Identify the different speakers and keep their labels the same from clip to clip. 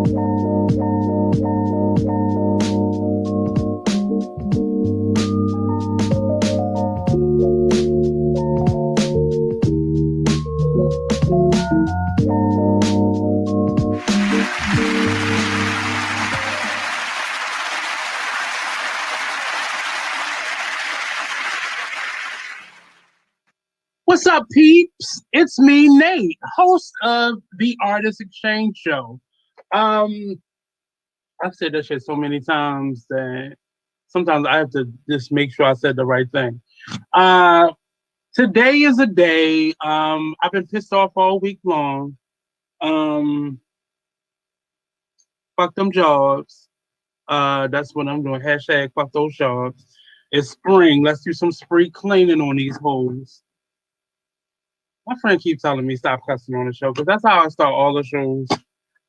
Speaker 1: What's up, peeps? It's me, Nate, host of the Artist Exchange Show. I've said that shit so many times that sometimes I have to just make sure I said the right thing. Uh, Today is a day. I've been pissed off all week long. Um, Fuck them jobs. That's what I'm doing. Hashtag fuck those jobs. It's spring. Let's do some spree cleaning on these hoes. My friend keeps telling me stop cussing on the show because that's how I start all the shows.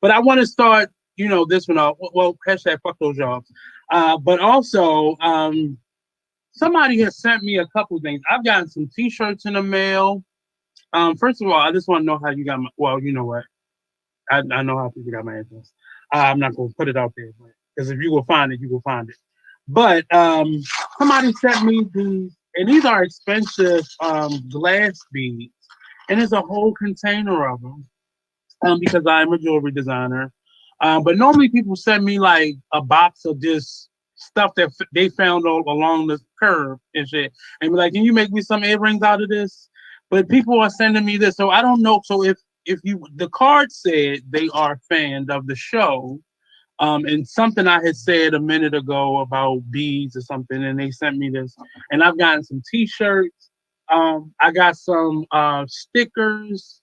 Speaker 1: But I want to start, this one off. Well, hashtag fuck those jobs. But also, somebody has sent me a couple things. I've gotten some T-shirts in the mail. First of all, I just want to know how you got my. Well, you know what? I know how people got my address. I'm not going to put it out there because if you will find it, you will find it. But somebody sent me these, and these are expensive glass beads. And there's a whole container of them because I'm a jewelry designer. But normally people send me like a box of just stuff that they found all along the curb and shit. And be like, can you make me some earrings out of this? But people are sending me this. So I don't know. So if the card said they are fans of the show, and something I had said a minute ago about beads or something, and they sent me this. And I've gotten some T-shirts. I got some stickers,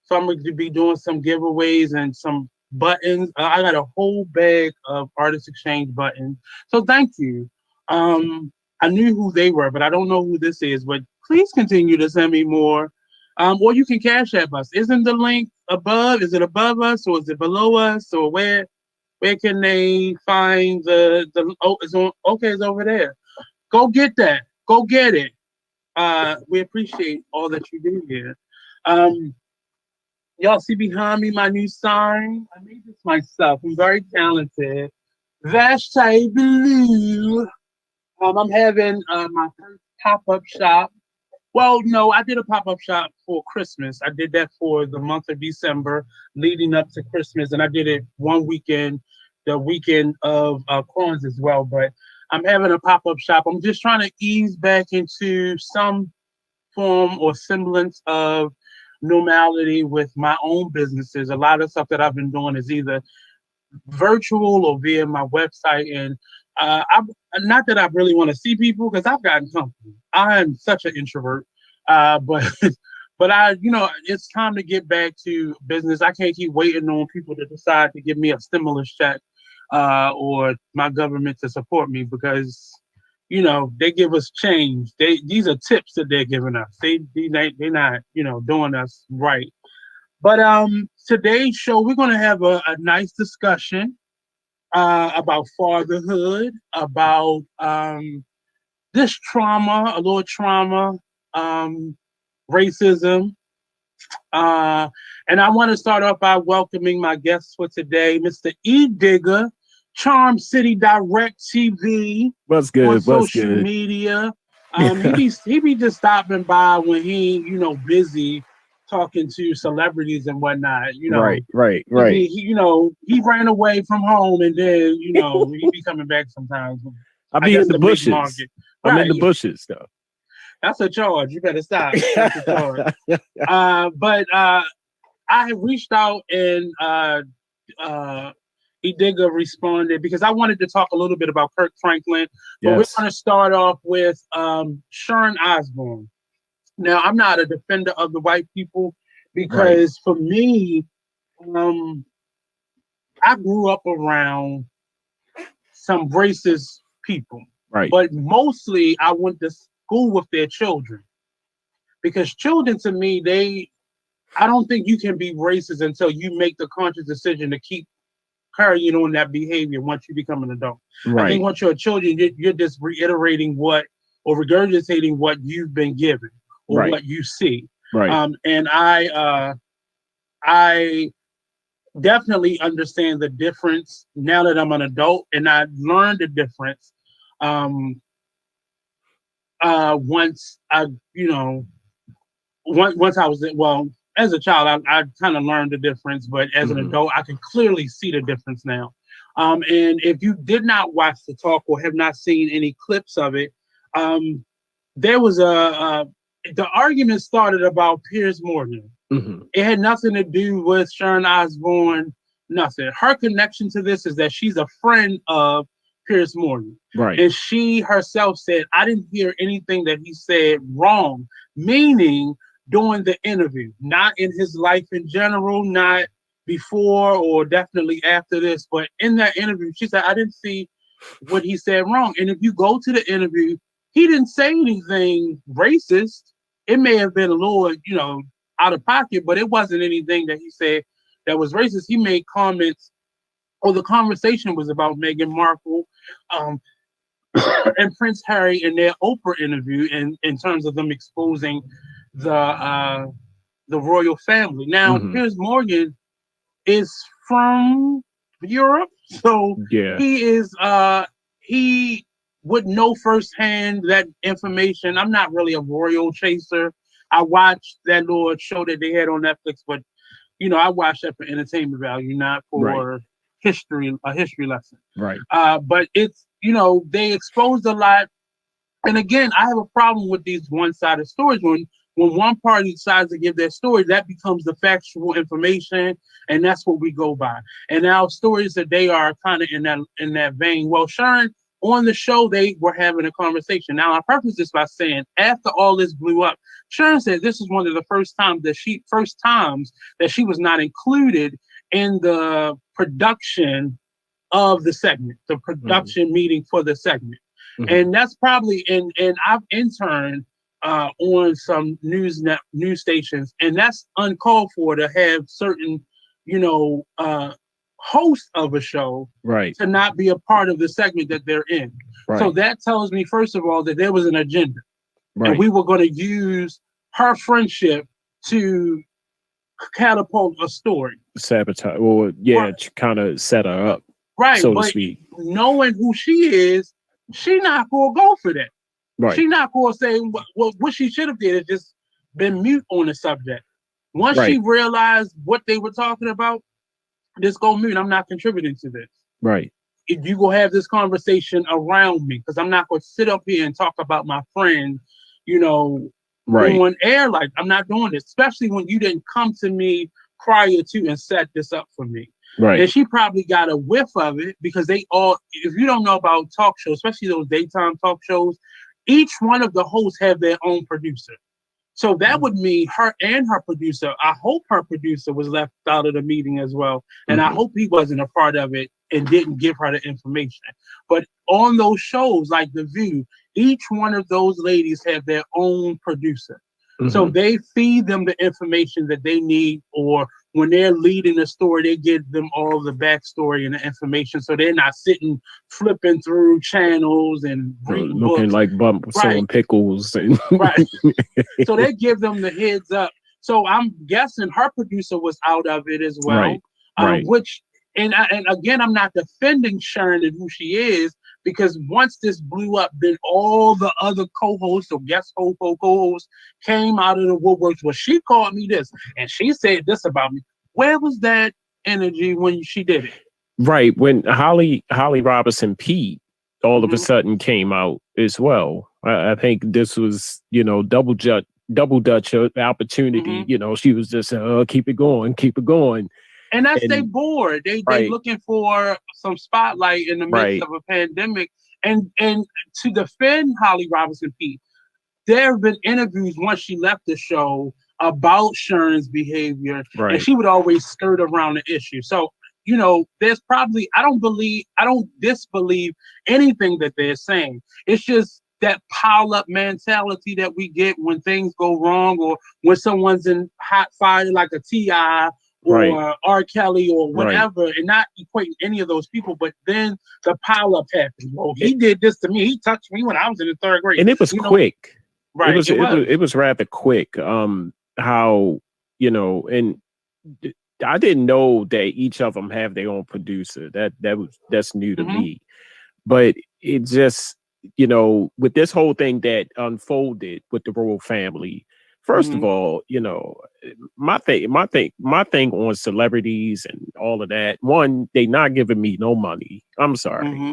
Speaker 1: so I'm going to be doing some giveaways and some buttons. I got a whole bag of Artist Exchange buttons. So thank you. I knew who they were, but I don't know who this is. But please continue to send me more. Or you can Cash App us. Isn't the link above? Is it above us or is it below us? Or where can they find the it's on? Okay, it's over there. Go get that. Go get it. We appreciate all that you do here. Y'all see behind me my new sign? I made this myself. I'm very talented. Hashtag blue. I'm having my first pop-up shop. Well, no, I did a pop-up shop for Christmas. I did that for the month of December leading up to Christmas. And I did it one weekend, the weekend of Corns as well. But I'm having a pop-up shop. I'm just trying to ease back into some form or semblance of normality with my own businesses. A lot of stuff that I've been doing is either virtual or via my website. And not that I really want to see people because I've gotten company. I'm such an introvert. But but it's time to get back to business. I can't keep waiting on people to decide to give me a stimulus check or my government to support me because they give us change. These are tips that they're giving us. They're not doing us right. But today's show we're gonna have a nice discussion about fatherhood, about this trauma, a little trauma, racism. And I want to start off by welcoming my guests for today, Mr. E. Digger, Charm City Direct TV.
Speaker 2: What's good?
Speaker 1: On social media. He be just stopping by when he, busy talking to celebrities and whatnot.
Speaker 2: Right.
Speaker 1: He ran away from home and then, he be coming back sometimes.
Speaker 2: I be in the bushes. I'm in the bushes though.
Speaker 1: That's a charge. You better stop. That's a charge. But I have reached out and E. Digger responded because I wanted to talk a little bit about Kirk Franklin, but we're going to start off with Sharon Osbourne. Now, I'm not a defender of the white people because for me, I grew up around some racist people, but mostly I went to school with their children because children to me, I don't think you can be racist until you make the conscious decision to keep carrying on that behavior once you become an adult. I think once you're a children, you're just reiterating or regurgitating what you've been given or what you see. And I definitely understand the difference now that I'm an adult, and I learned the difference. Um, Once I, once I was as a child, I kind of learned the difference, but as an adult, I can clearly see the difference now. And if you did not watch the talk or have not seen any clips of it, there was the argument started about Piers Morgan. It had nothing to do with Sharon Osbourne, nothing. Her connection to this is that she's a friend of Piers Morgan.
Speaker 2: Right.
Speaker 1: And she herself said, I didn't hear anything that he said wrong, meaning during the interview, not in his life in general, not before or definitely after this, but in that interview, she said, I didn't see what he said wrong. And if you go to the interview, he didn't say anything racist. It may have been a little, out of pocket, but it wasn't anything that he said that was racist. He made comments, or the conversation was about Meghan Markle and Prince Harry in their Oprah interview, in terms of them exposing the royal family. Now, Piers Morgan is from Europe, so he would know firsthand that information. I'm not really a royal chaser. I watched that little show that they had on Netflix, but I watched that for entertainment value, not for a history lesson.
Speaker 2: Right.
Speaker 1: But it's they exposed a lot. And again, I have a problem with these one-sided stories. When one party decides to give their story, that becomes the factual information, and that's what we go by. And now stories that they are kind of in that vein. Well, Sharon, on the show, they were having a conversation. Now, I preface this by saying, after all this blew up, Sharon said this is one of the first times that she was not included in the production of the segment, the production meeting for the segment. And that's probably, and I've interned on some news stations, and that's uncalled for to have certain, host of a show to not be a part of the segment that they're in. So that tells me, first of all, that there was an agenda, and we were going to use her friendship to catapult a story,
Speaker 2: sabotage, or kind of set her up, so to speak.
Speaker 1: Knowing who she is, she not gonna go for that. She not gonna say what she should have did is just been mute on the subject. Once she realized what they were talking about, just go mute. I'm not contributing to this.
Speaker 2: Right.
Speaker 1: If you go have this conversation around me, because I'm not gonna sit up here and talk about my friend, on air. Like, I'm not doing this, especially when you didn't come to me prior to and set this up for me.
Speaker 2: Right.
Speaker 1: And she probably got a whiff of it, because they all, if you don't know about talk shows, especially those daytime talk shows, each one of the hosts have their own producer. So that would mean her and her producer. I hope her producer was left out of the meeting as well. And I hope he wasn't a part of it and didn't give her the information. But on those shows like The View, each one of those ladies have their own producer. So they feed them the information that they need, or when they're leading the story, they give them all the backstory and the information. So they're not sitting flipping through channels and reading
Speaker 2: looking
Speaker 1: books.
Speaker 2: like selling pickles. And
Speaker 1: So they give them the heads up. So I'm guessing her producer was out of it as well. Which, and again, I'm not defending Sharon and who she is, because once this blew up, then all the other co-hosts or guest co-hosts came out of the woodworks. Well, she called me this, and she said this about me. Where was that energy when she did it?
Speaker 2: Right. When Holly Robinson Pete all of a sudden came out as well. I think this was, double Dutch opportunity. She was just keep it going.
Speaker 1: And that's they bored. They looking for some spotlight in the midst of a pandemic. And to defend Holly Robinson Pete, there have been interviews once she left the show about Sharon's behavior, and she would always skirt around the issue. So, there's probably, I don't disbelieve anything that they're saying. It's just that pile up mentality that we get when things go wrong, or when someone's in hot fire like a T.I. or R. Kelly or whatever, and not equating any of those people, but then the pile up happened. Well, he did this to me. He touched me when I was in the third grade.
Speaker 2: And it was quick.
Speaker 1: Right.
Speaker 2: It was rather quick. How, and I didn't know that each of them have their own producer. That's new to
Speaker 1: Mm-hmm.
Speaker 2: me. But it just, with this whole thing that unfolded with the royal family, first of
Speaker 1: Mm-hmm.
Speaker 2: all, my thing on celebrities and all of that. One, they not giving me no money. I'm sorry.
Speaker 1: Mm-hmm.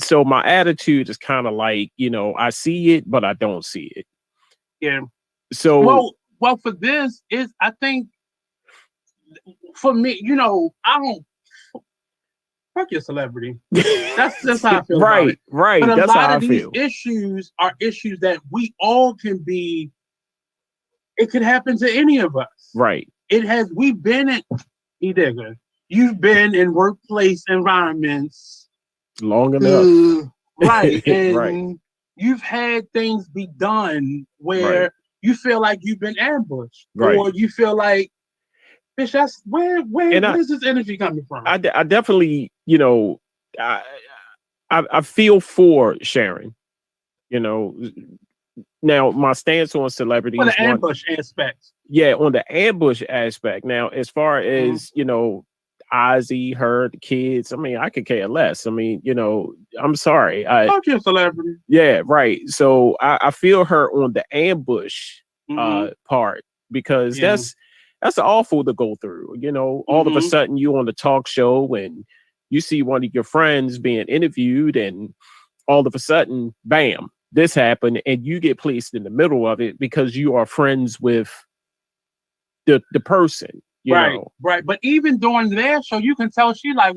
Speaker 2: So my attitude is kind of like, I see it, but I don't see it.
Speaker 1: Yeah.
Speaker 2: So
Speaker 1: Well, for this is, I think, for me, I don't fuck your celebrity. That's how I feel about it.
Speaker 2: right,
Speaker 1: But
Speaker 2: right.
Speaker 1: a
Speaker 2: That's
Speaker 1: lot
Speaker 2: how I
Speaker 1: of these
Speaker 2: feel.
Speaker 1: issues are issues that we all can be. It could happen to any of us.
Speaker 2: Right.
Speaker 1: It has. We've been in. Digger. You've been in workplace environments,
Speaker 2: Long enough.
Speaker 1: right?
Speaker 2: Right,
Speaker 1: And you've had things be done
Speaker 2: right,
Speaker 1: where you feel like you've been ambushed,
Speaker 2: right.
Speaker 1: or you feel like, bitch, that's
Speaker 2: And
Speaker 1: where's this energy coming from?
Speaker 2: I definitely, I, I feel for Sharon. You know, now my stance on
Speaker 1: For
Speaker 2: celebrities,
Speaker 1: the
Speaker 2: one,
Speaker 1: ambush aspect.
Speaker 2: yeah, on the ambush aspect. Now, as far
Speaker 1: Mm-hmm.
Speaker 2: as Ozzy, her, the kids, I mean, I could care less. I mean, I'm sorry.
Speaker 1: Fuck your celebrity.
Speaker 2: Yeah, right. So I feel her on the ambush
Speaker 1: Mm-hmm.
Speaker 2: part, because
Speaker 1: Yeah.
Speaker 2: that's awful to go through. All of a
Speaker 1: Mm-hmm.
Speaker 2: sudden you on the talk show and you see one of your friends being interviewed, and all of a sudden, bam, this happened, and you get placed in the middle of it because you are friends with the person.
Speaker 1: Right, right. But even during their show, you can tell she like,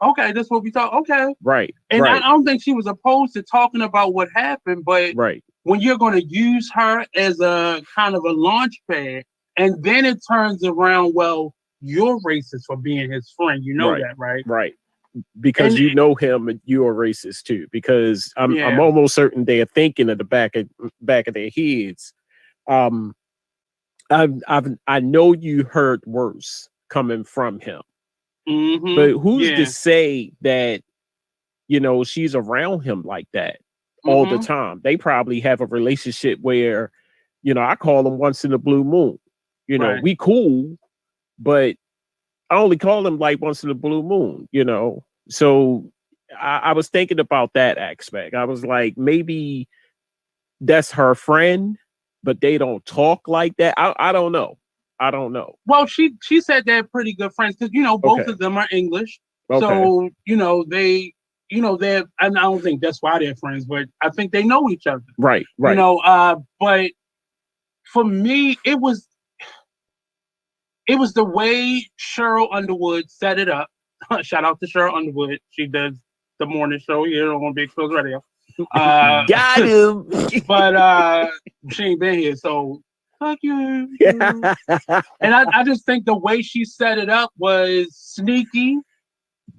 Speaker 1: okay, this is what we talk. Okay,
Speaker 2: Right,
Speaker 1: and I
Speaker 2: right,
Speaker 1: don't think she was opposed to talking about what happened, but
Speaker 2: right,
Speaker 1: when you're going to use her as a kind of a launch pad, and then it turns around, well, you're racist for being his friend. You know
Speaker 2: right,
Speaker 1: that, right?
Speaker 2: right. Because
Speaker 1: And
Speaker 2: you know him and you're a racist too. Because I'm
Speaker 1: yeah,
Speaker 2: almost certain they're thinking at the back of their heads. Um, I know you heard worse coming from him,
Speaker 1: mm-hmm,
Speaker 2: but who's to
Speaker 1: yeah,
Speaker 2: say that she's around him like that all the
Speaker 1: mm-hmm,
Speaker 2: time? They probably have a relationship where, I call him once in a blue moon.
Speaker 1: right.
Speaker 2: We cool, but I only call him like once in a blue moon. So I was thinking about that aspect. I was like, maybe that's her friend, but they don't talk like that. I don't know. I don't know.
Speaker 1: Well, she said they're pretty good friends because both
Speaker 2: Okay.
Speaker 1: of them are English,
Speaker 2: Okay.
Speaker 1: so they they're. And I don't think that's why they're friends, but I think they know each other.
Speaker 2: Right. Right.
Speaker 1: But for me, it was the way Cheryl Underwood set it up. Shout out to Cheryl Underwood. She does the morning show here on Big Phil's Radio. Uh,
Speaker 2: Got him.
Speaker 1: but she ain't been here, so fuck you. And I just think the way she set it up was sneaky.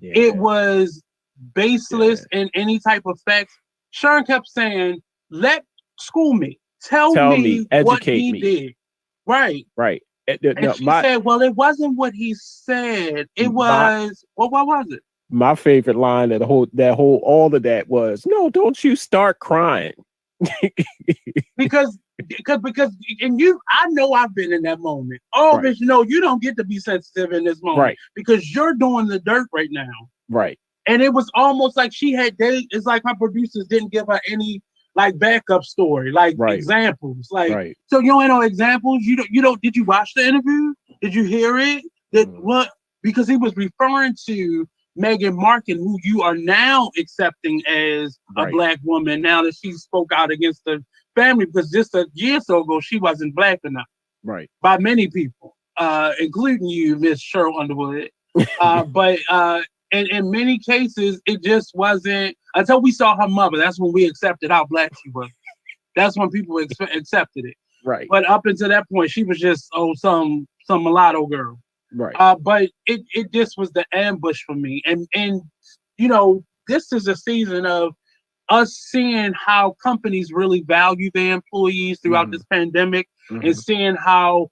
Speaker 1: It
Speaker 2: Yeah.
Speaker 1: was
Speaker 2: Yeah.
Speaker 1: baseless in any type of facts. Sharon kept saying, "Let school me, tell
Speaker 2: Tell me,
Speaker 1: me what
Speaker 2: educate
Speaker 1: he
Speaker 2: me.
Speaker 1: did." Right.
Speaker 2: Right.
Speaker 1: And
Speaker 2: No,
Speaker 1: she said, "Well, it wasn't what he said. It
Speaker 2: my
Speaker 1: was what was it?"
Speaker 2: my favorite line of that whole all of that was, no, don't you start crying.
Speaker 1: Because and I know I've been in that moment. Oh,
Speaker 2: Right.
Speaker 1: but you don't get to be sensitive in this moment
Speaker 2: Right.
Speaker 1: because you're doing the dirt right now.
Speaker 2: Right.
Speaker 1: And it was almost like it's like her producers didn't give her any like backup story, like
Speaker 2: Right.
Speaker 1: examples. Like,
Speaker 2: Right.
Speaker 1: so you don't have no examples. You don't. Did you watch the interview? Did you hear it? Did what? Because he was referring to Meghan Markle, who you are now accepting as a
Speaker 2: Right.
Speaker 1: black woman now that she spoke out against the family, because just a year or so ago she wasn't black enough
Speaker 2: Right.
Speaker 1: by many people, including you, Miss Cheryl Underwood. But in many cases, it just wasn't until we saw her mother. That's when we accepted how black she was. That's when people accepted it.
Speaker 2: Right.
Speaker 1: But up until that point, she was just some mulatto girl.
Speaker 2: Right.
Speaker 1: But it just was the ambush for me, and this is a season of us seeing how companies really value their employees throughout
Speaker 2: Mhm.
Speaker 1: this pandemic, and
Speaker 2: Mhm.
Speaker 1: seeing how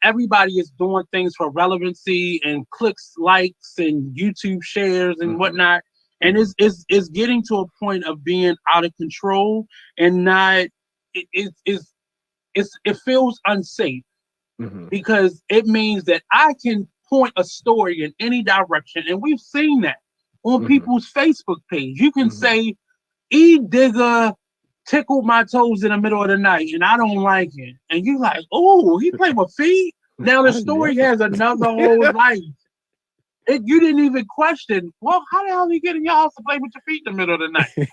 Speaker 1: everybody is doing things for relevancy and clicks, likes, and YouTube shares and
Speaker 2: Mhm.
Speaker 1: whatnot. And it's getting to a point of being out of control, and not it feels unsafe. because it means that I can point a story in any direction. And we've seen that on people's Facebook page. You can say, E Digger tickled my toes in the middle of the night and I don't like it. And you like, oh, he played with feet? Now the story has another whole life. You didn't even question, well, how the hell are you getting your house to play with your feet in the middle of the night?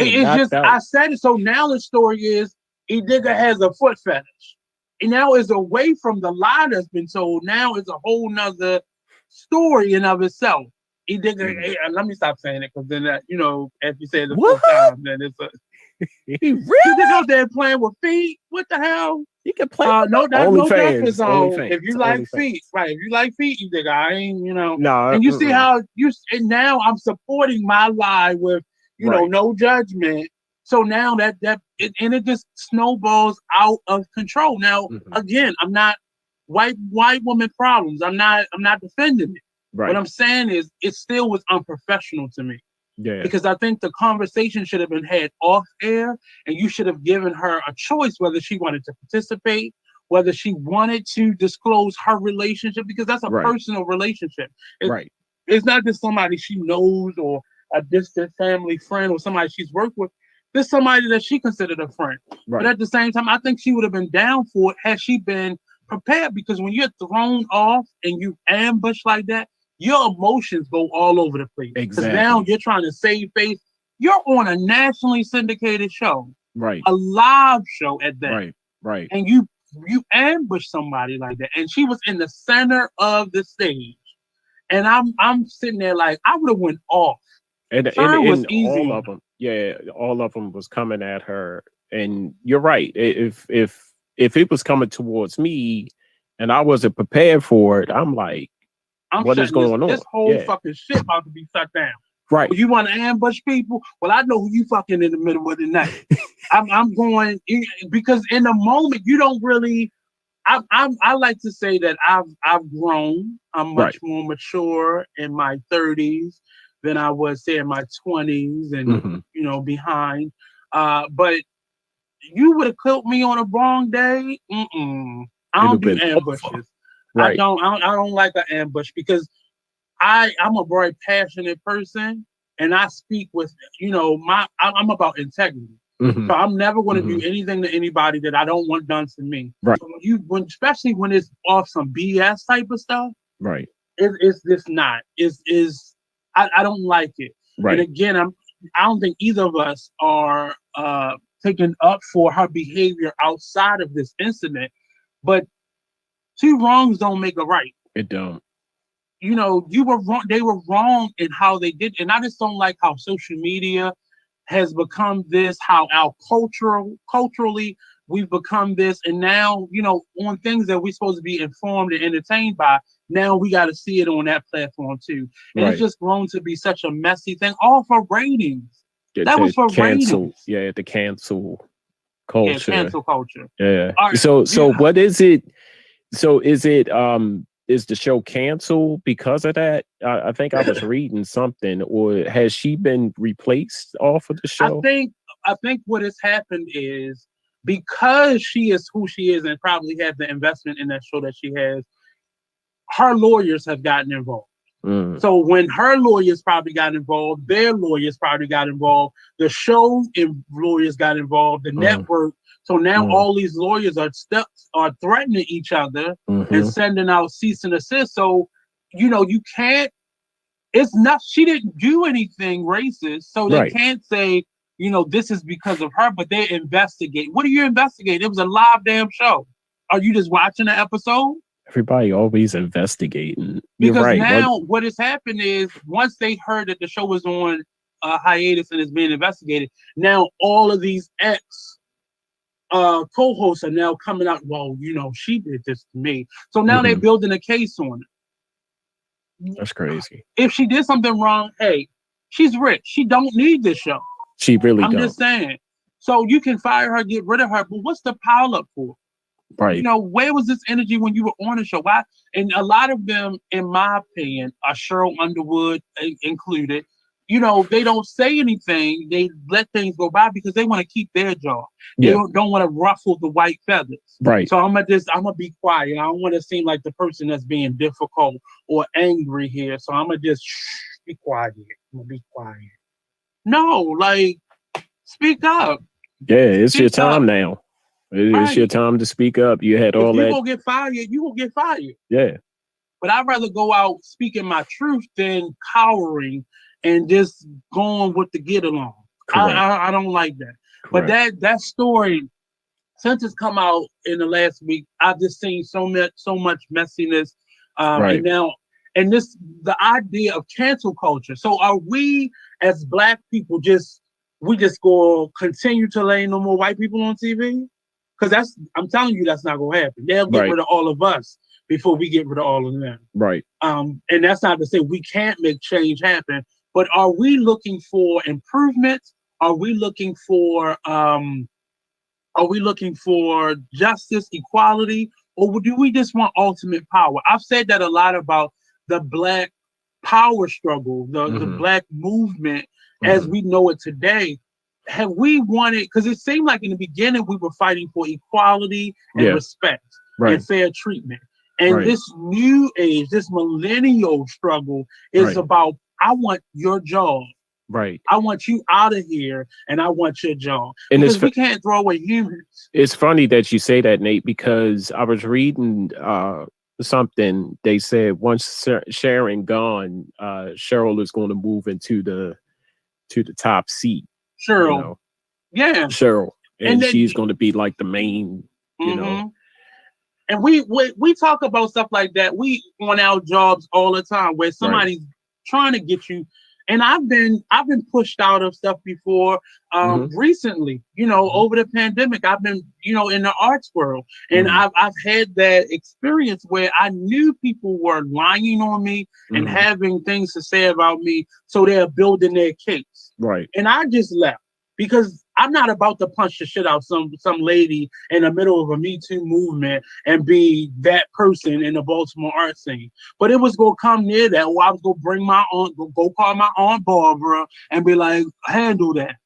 Speaker 1: It's just, I said it. So now the story is, E Digger has a foot fetish. And now it's away from the lie that's been told. Now it's a whole nother story in of itself. E Digger, let me stop saying it, because then that, if you say it the fourth time, then it's a...
Speaker 2: He really?
Speaker 1: You out there playing with feet? What the hell?
Speaker 2: You can play.
Speaker 1: No, that's no difference on
Speaker 2: OnlyFans.
Speaker 1: if you like feet, right? If you like feet, you think I ain't,
Speaker 2: No.
Speaker 1: And you see how and now I'm supporting my lie with, no judgment. So now that it just snowballs out of control. Now again, I'm not white woman problems. I'm not defending it. Right. What I'm saying is, it still was unprofessional to me. Yeah. Because I think the conversation should have been had off air, and you should have given her a choice whether she wanted to participate, whether she wanted to disclose her relationship, because that's a personal relationship. It's not just somebody she knows or a distant family friend or somebody she's worked with. There's somebody that she considered a friend. Right. But at the same time, I think she would have been down for it had she been prepared, because when you're thrown off and you ambush like that, your emotions go all over the place. Exactly. Because now you're trying to save face. You're on a nationally syndicated show. Right. A live show at that.
Speaker 2: Right. Right.
Speaker 1: And you ambush somebody like that. And she was in the center of the stage. And I'm sitting there like, I would have went off.
Speaker 2: And was easy. All of them. Yeah, all of them was coming at her. And you're right. If it was coming towards me and I wasn't prepared for it, I'm like, what is going on?
Speaker 1: This whole fucking shit about to be shut down.
Speaker 2: Right.
Speaker 1: Well, you want to ambush people? Well, I know who you fucking in the middle of the night. I'm going because in the moment you don't really. I like to say that I've grown. I'm much more mature in my 30s than I was, say, in my 20s and behind. But you would have killed me on a wrong day. I don't do ambushes. Right. I don't like an ambush, because I'm a very passionate person, and I speak with I'm about integrity. So I'm never going to do anything to anybody that I don't want done to me. Right. So especially when it's off some BS type of stuff. Right. It's just not. I don't like it. Right. And again, I don't think either of us are taken up for her behavior outside of this incident, but two wrongs don't make a right.
Speaker 2: It don't.
Speaker 1: You were wrong. They were wrong in how they did. And I just don't like how social media has become this, how our culturally we've become this. And now, on things that we're supposed to be informed and entertained by, now we got to see it on that platform too. And it's just grown to be such a messy thing, all for ratings. That was for ratings.
Speaker 2: Yeah, the cancel culture.
Speaker 1: Yeah, cancel culture.
Speaker 2: Yeah. Right. So what is it? So is the show canceled because of that? I think I was reading something, or has she been replaced off of the show?
Speaker 1: I think what has happened is, because she is who she is and probably has the investment in that show that she has, her lawyers have gotten involved. So when her lawyers probably got involved, their lawyers probably got involved, the show lawyers got involved, the network. So now all these lawyers are threatening each other and sending out cease and desist. So, you can't, it's not, she didn't do anything racist. So they can't say, this is because of her, but they investigate. What are you investigating? It was a live damn show. Are you just watching the episode?
Speaker 2: Everybody always investigating.
Speaker 1: Because now what has happened is, once they heard that the show was on hiatus and is being investigated, now all of these co-hosts are now coming out, well, she did this to me. So now they're building a case on it.
Speaker 2: That's crazy.
Speaker 1: If she did something wrong, hey, she's rich. She don't need this show.
Speaker 2: She really
Speaker 1: I'm just saying. So you can fire her, get rid of her, but what's the pile up for? Right. Where was this energy when you were on the show? Why? And a lot of them, in my opinion, are Cheryl Underwood included, they don't say anything. They let things go by because they want to keep their job. They
Speaker 2: Yeah.
Speaker 1: don't want to ruffle the white feathers.
Speaker 2: Right.
Speaker 1: So I'm gonna be quiet. I don't want to seem like the person that's being difficult or angry here. So I'm gonna just be quiet. I'm gonna be quiet. No, like speak up.
Speaker 2: Yeah, it's your
Speaker 1: Speak up.
Speaker 2: time now. It's your
Speaker 1: Right.
Speaker 2: time to speak up. You had
Speaker 1: If
Speaker 2: all
Speaker 1: you
Speaker 2: that.
Speaker 1: gonna get fired, you gonna get fired.
Speaker 2: Yeah.
Speaker 1: But I'd rather go out speaking my truth than cowering and just going with the get along.
Speaker 2: Correct.
Speaker 1: I don't like that. But
Speaker 2: Correct.
Speaker 1: that story, since it's come out in the last week, I've just seen so much messiness. And
Speaker 2: Right.
Speaker 1: now and this the idea of cancel culture. So are we as black people we just go continue to lay no more white people on TV? Because I'm telling you that's not gonna happen. They'll get
Speaker 2: Right.
Speaker 1: rid of all of us before we get rid of all of them.
Speaker 2: Right.
Speaker 1: And that's not to say we can't make change happen, but are we looking for improvements? Are we looking for justice, equality, or do we just want ultimate power? I've said that a lot about the black power struggle, the
Speaker 2: Hmm.
Speaker 1: black movement as
Speaker 2: Hmm.
Speaker 1: we know it today. Have we wanted, because it seemed like in the beginning we were fighting for equality and
Speaker 2: Yeah.
Speaker 1: respect
Speaker 2: Right.
Speaker 1: and fair treatment. And
Speaker 2: Right.
Speaker 1: this new age, this millennial struggle is
Speaker 2: Right.
Speaker 1: about, I want your job.
Speaker 2: Right.
Speaker 1: I want you out of here and I want your job.
Speaker 2: And
Speaker 1: Because we can't throw away humans.
Speaker 2: it's funny that you say that, Nate, because I was reading something. They said once Sharon gone, Cheryl is going to move into the top seat. You
Speaker 1: Cheryl.
Speaker 2: know,
Speaker 1: Yeah.
Speaker 2: Cheryl,
Speaker 1: And
Speaker 2: and
Speaker 1: then
Speaker 2: she's going to be like the main. You know,
Speaker 1: mhm. And we talk about stuff like that. We on our jobs all the time where
Speaker 2: right.
Speaker 1: somebody's trying to get you. And I've been pushed out of stuff before.
Speaker 2: Hmm.
Speaker 1: Recently,
Speaker 2: Hmm.
Speaker 1: over the pandemic, I've been in the arts world, and
Speaker 2: Hmm.
Speaker 1: I've had that experience where I knew people were lying on me and
Speaker 2: Hmm.
Speaker 1: having things to say about me, so they're building their case.
Speaker 2: Right.
Speaker 1: And I just left because I'm not about to punch the shit out some lady in the middle of a Me Too movement and be that person in the Baltimore art scene. But it was gonna come near that, or I was gonna bring my aunt, go call my aunt Barbara and be like, handle that.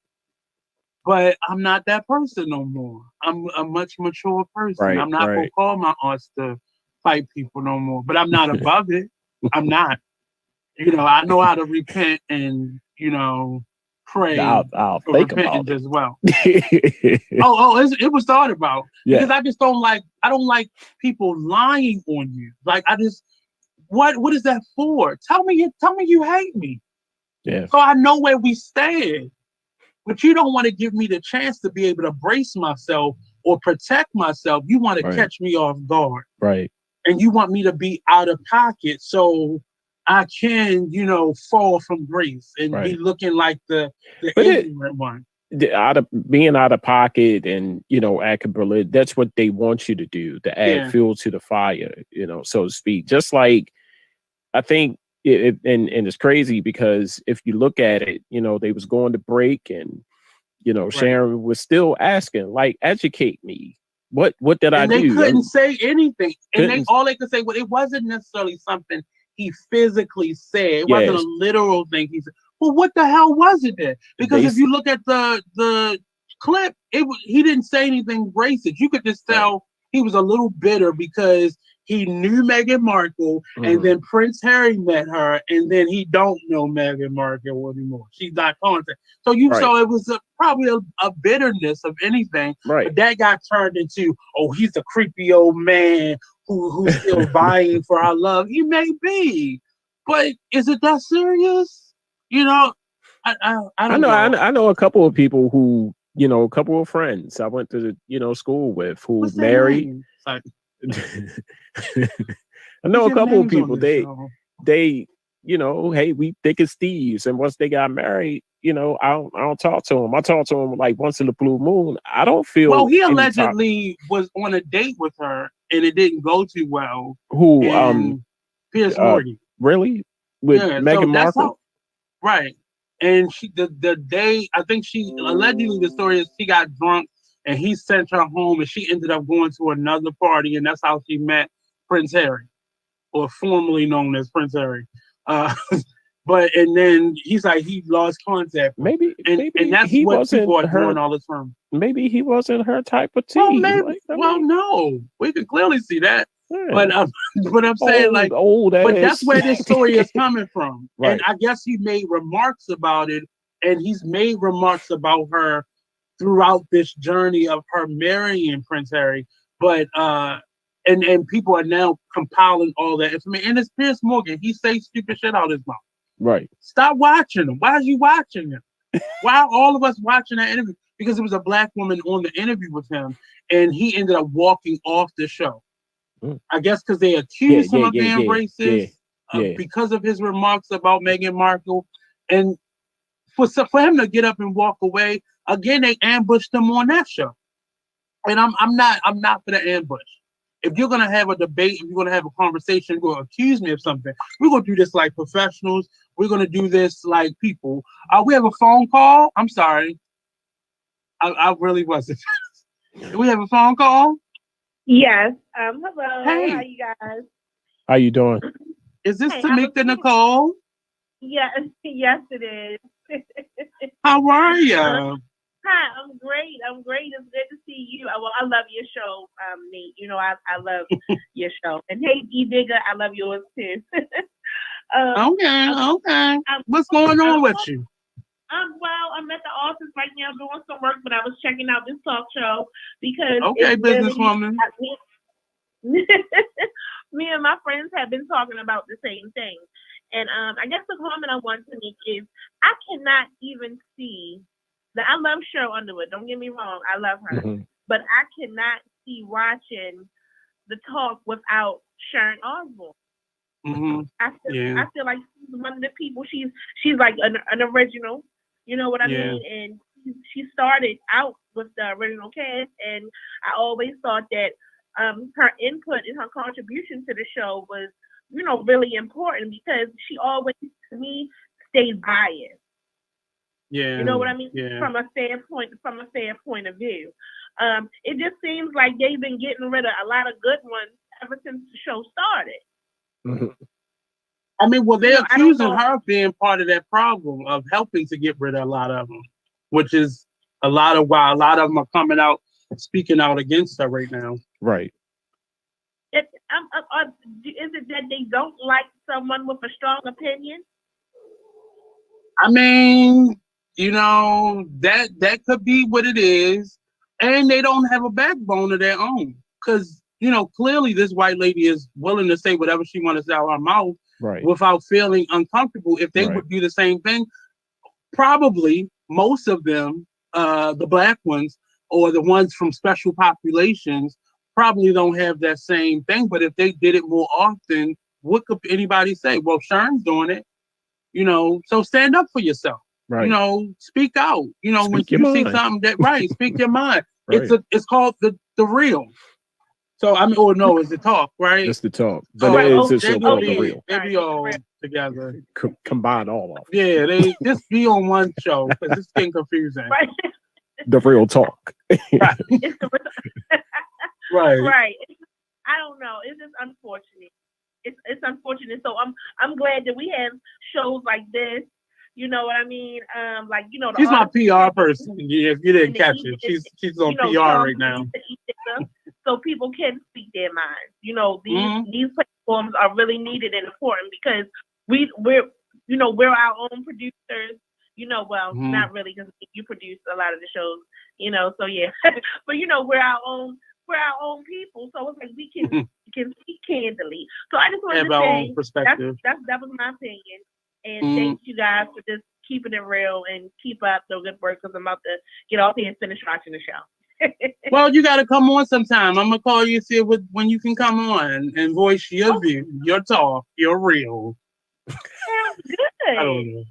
Speaker 1: But I'm not that person no more. I'm a much mature person.
Speaker 2: Right.
Speaker 1: I'm not gonna
Speaker 2: Right.
Speaker 1: call my aunts to fight people no more. But I'm not above it. I'm not. I know how to repent and pray
Speaker 2: I'll
Speaker 1: for
Speaker 2: think about
Speaker 1: repentance as well.
Speaker 2: it.
Speaker 1: It was thought about
Speaker 2: Yeah.
Speaker 1: because I don't like people lying on you. Like what is that for? Tell me you hate me
Speaker 2: Yeah.
Speaker 1: so I know where we stand. But you don't want to give me the chance to be able to brace myself or protect myself. You want to
Speaker 2: Right.
Speaker 1: catch me off guard,
Speaker 2: Right.
Speaker 1: and you want me to be out of pocket so I can, fall from grace and be
Speaker 2: Right.
Speaker 1: looking like the
Speaker 2: But
Speaker 1: ignorant one.
Speaker 2: out of being out of pocket and acting brilliant, that's what they want you to do, to add
Speaker 1: Yeah,
Speaker 2: fuel to the fire, so to speak. Just like I think and it's crazy because if you look at it, they was going to break and
Speaker 1: right.
Speaker 2: Sharon was still asking, like, educate me. What did I
Speaker 1: And they
Speaker 2: do?
Speaker 1: couldn't say anything. And
Speaker 2: Couldn't.
Speaker 1: all they could say, well, it wasn't necessarily something he physically said. It wasn't a
Speaker 2: Yes,
Speaker 1: literal thing he said. Well, what the hell was it then? Because
Speaker 2: they
Speaker 1: if you look at the clip, he didn't say anything racist. You could just
Speaker 2: right.
Speaker 1: tell he was a little bitter because he knew Meghan Markle, and
Speaker 2: Hmm.
Speaker 1: then Prince Harry met her, and then he don't know Meghan Markle anymore. She's not contact. So
Speaker 2: Right.
Speaker 1: it was probably a bitterness of anything,
Speaker 2: Right.
Speaker 1: but that got turned into, oh, he's a creepy old man who's still vying for our love. He may be, but is it that serious? You know, I
Speaker 2: I
Speaker 1: don't
Speaker 2: know.
Speaker 1: know.
Speaker 2: I know a couple of people who, a couple of friends I went to, school with who
Speaker 1: What's their
Speaker 2: married.
Speaker 1: name? Like,
Speaker 2: I
Speaker 1: we
Speaker 2: know a
Speaker 1: give
Speaker 2: couple of
Speaker 1: names on
Speaker 2: people.
Speaker 1: this show.
Speaker 2: They, hey, we thick as thieves. And once they got married, I don't talk to them. I talk to them like once in the blue moon. I don't
Speaker 1: Well,
Speaker 2: feel
Speaker 1: he
Speaker 2: any type.
Speaker 1: allegedly was on a date with her, and it didn't go too well.
Speaker 2: Who,
Speaker 1: And Piers
Speaker 2: uh,
Speaker 1: Morgan,
Speaker 2: really with
Speaker 1: yeah. So
Speaker 2: Meghan
Speaker 1: that's
Speaker 2: Markle?
Speaker 1: how. Right. And the day, I think she allegedly, the story is she got drunk and he sent her home and she ended up going to another party, and that's how she met Prince Harry, or formerly known as Prince Harry. Uh, But and then he's like he lost contact.
Speaker 2: Maybe
Speaker 1: And that's
Speaker 2: he
Speaker 1: what people
Speaker 2: wasn't
Speaker 1: are
Speaker 2: her.
Speaker 1: doing all the time.
Speaker 2: Maybe he wasn't her type of
Speaker 1: Well,
Speaker 2: tea.
Speaker 1: maybe.
Speaker 2: Like, I
Speaker 1: Well,
Speaker 2: mean,
Speaker 1: no, we can clearly see that.
Speaker 2: yeah.
Speaker 1: But but I'm saying like,
Speaker 2: Old
Speaker 1: but that's
Speaker 2: ass.
Speaker 1: where this story is coming from. And
Speaker 2: Right.
Speaker 1: I guess he made remarks about it, and he's made remarks about her throughout this journey of her marrying Prince Harry. But and people are now compiling all that information. And it's Piers Morgan. He says stupid shit out his mouth.
Speaker 2: Right.
Speaker 1: Stop watching him. Why are you watching him? Why are all of us watching that interview? Because it was a black woman on the interview with him, and he ended up walking off the show. I guess because they accused him of being racist because of his remarks about Meghan Markle, and for him to get up and walk away again, they ambushed him on that show. And I'm not for the ambush. If you're gonna have a debate, if you're gonna have a conversation, you're gonna accuse me of something. We're gonna do this like professionals. We're gonna do this like people. We have a phone call. I'm sorry, I really wasn't. Do we have a phone call?
Speaker 3: Yes. Hello.
Speaker 1: Hey.
Speaker 3: How you guys?
Speaker 2: How you doing?
Speaker 1: Is this
Speaker 3: Hey,
Speaker 1: Tamika Nicole?
Speaker 3: Yes. Yes, it is.
Speaker 1: How are you?
Speaker 3: Hi. I'm great. It's good to see you. Well, I love your show, Nate. You know, I love your show. And hey, E Digger, I love yours too.
Speaker 1: Okay. What's going on with you?
Speaker 3: Well, I'm at the office right now doing some work, but I was checking out this talk show because
Speaker 1: Okay, businesswoman.
Speaker 3: Me and my friends have been talking about the same thing. And I guess the comment I want to make is I cannot even see that I love Cheryl Underwood. Don't get me wrong, I love her.
Speaker 2: Mhm.
Speaker 3: But I cannot see watching the talk without Sharon Osbourne.
Speaker 1: Mm-hmm.
Speaker 3: I feel like she's one of the people. She's like an original. You know what I mean? And she started out with the original cast, and I always thought that her input and her contribution to the show was, really important because she always, to me, stayed biased.
Speaker 1: Yeah.
Speaker 3: You know what I mean?
Speaker 1: Yeah.
Speaker 3: From a fair point of view. It just seems like they've been getting rid of a lot of good ones ever since the show started.
Speaker 2: Mhm.
Speaker 1: I mean, well, they're accusing her of being part of that problem of helping to get rid of a lot of them, which is a lot of why a lot of them are coming out, speaking out against her right now.
Speaker 2: Right.
Speaker 3: Is it that they don't like someone with a strong opinion?
Speaker 1: I mean, that could be what it is, and they don't have a backbone of their own because clearly this white lady is willing to say whatever she wants to say out of her mouth.
Speaker 2: Right.
Speaker 1: Without feeling uncomfortable. If they would do the same thing, probably most of them, the black ones or the ones from special populations, probably don't have that same thing. But if they did it more often, what could anybody say? Well, Sharon's doing it, so stand up for yourself.
Speaker 2: Right.
Speaker 1: Speak out. When you see something speak your mind.
Speaker 2: Right.
Speaker 1: It's called the real. So I mean, no, it's the talk, right?
Speaker 2: It's the talk, but it is a show called The Real.
Speaker 1: They be all together.
Speaker 2: Combine all of them.
Speaker 1: Yeah, they just be on one show because it's getting confusing.
Speaker 3: Right.
Speaker 2: The Real Talk.
Speaker 1: Right. Right.
Speaker 3: Right. I don't know. It's just unfortunate. It's unfortunate. So I'm glad that we have shows like this. You know what I mean?
Speaker 1: She's my PR person. Yeah, if you didn't catch it, she's on PR right now.
Speaker 3: So people can speak their minds. These platforms are really needed and important because we're our own producers. Not really because you produce a lot of the shows. So yeah, but we're our own people. So it's like we can speak candidly. So I just wanted to say that was my opinion. And thank you guys for just keeping it real and keep up the good work because I'm about to get off here and finish watching the show.
Speaker 1: Well, you got to come on sometime. I'm going to call you and see when you can come on and voice your view, your talk, your real.
Speaker 3: Sounds good.
Speaker 1: I don't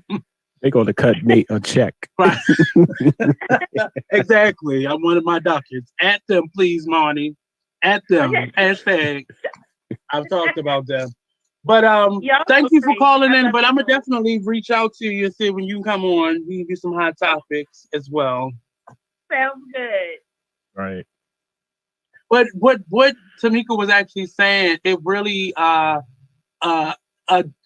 Speaker 1: know.
Speaker 2: They're going to cut Nate a check.
Speaker 1: Right. Exactly. I wanted my ducats. At them, please, Marnie. At them. Hashtag. I've talked about them. But thank you for calling in. But I'm gonna definitely reach out to you and see when you can come on. We can do some hot topics as well.
Speaker 3: Sounds good.
Speaker 2: Right.
Speaker 1: But what Tamika was actually saying, it really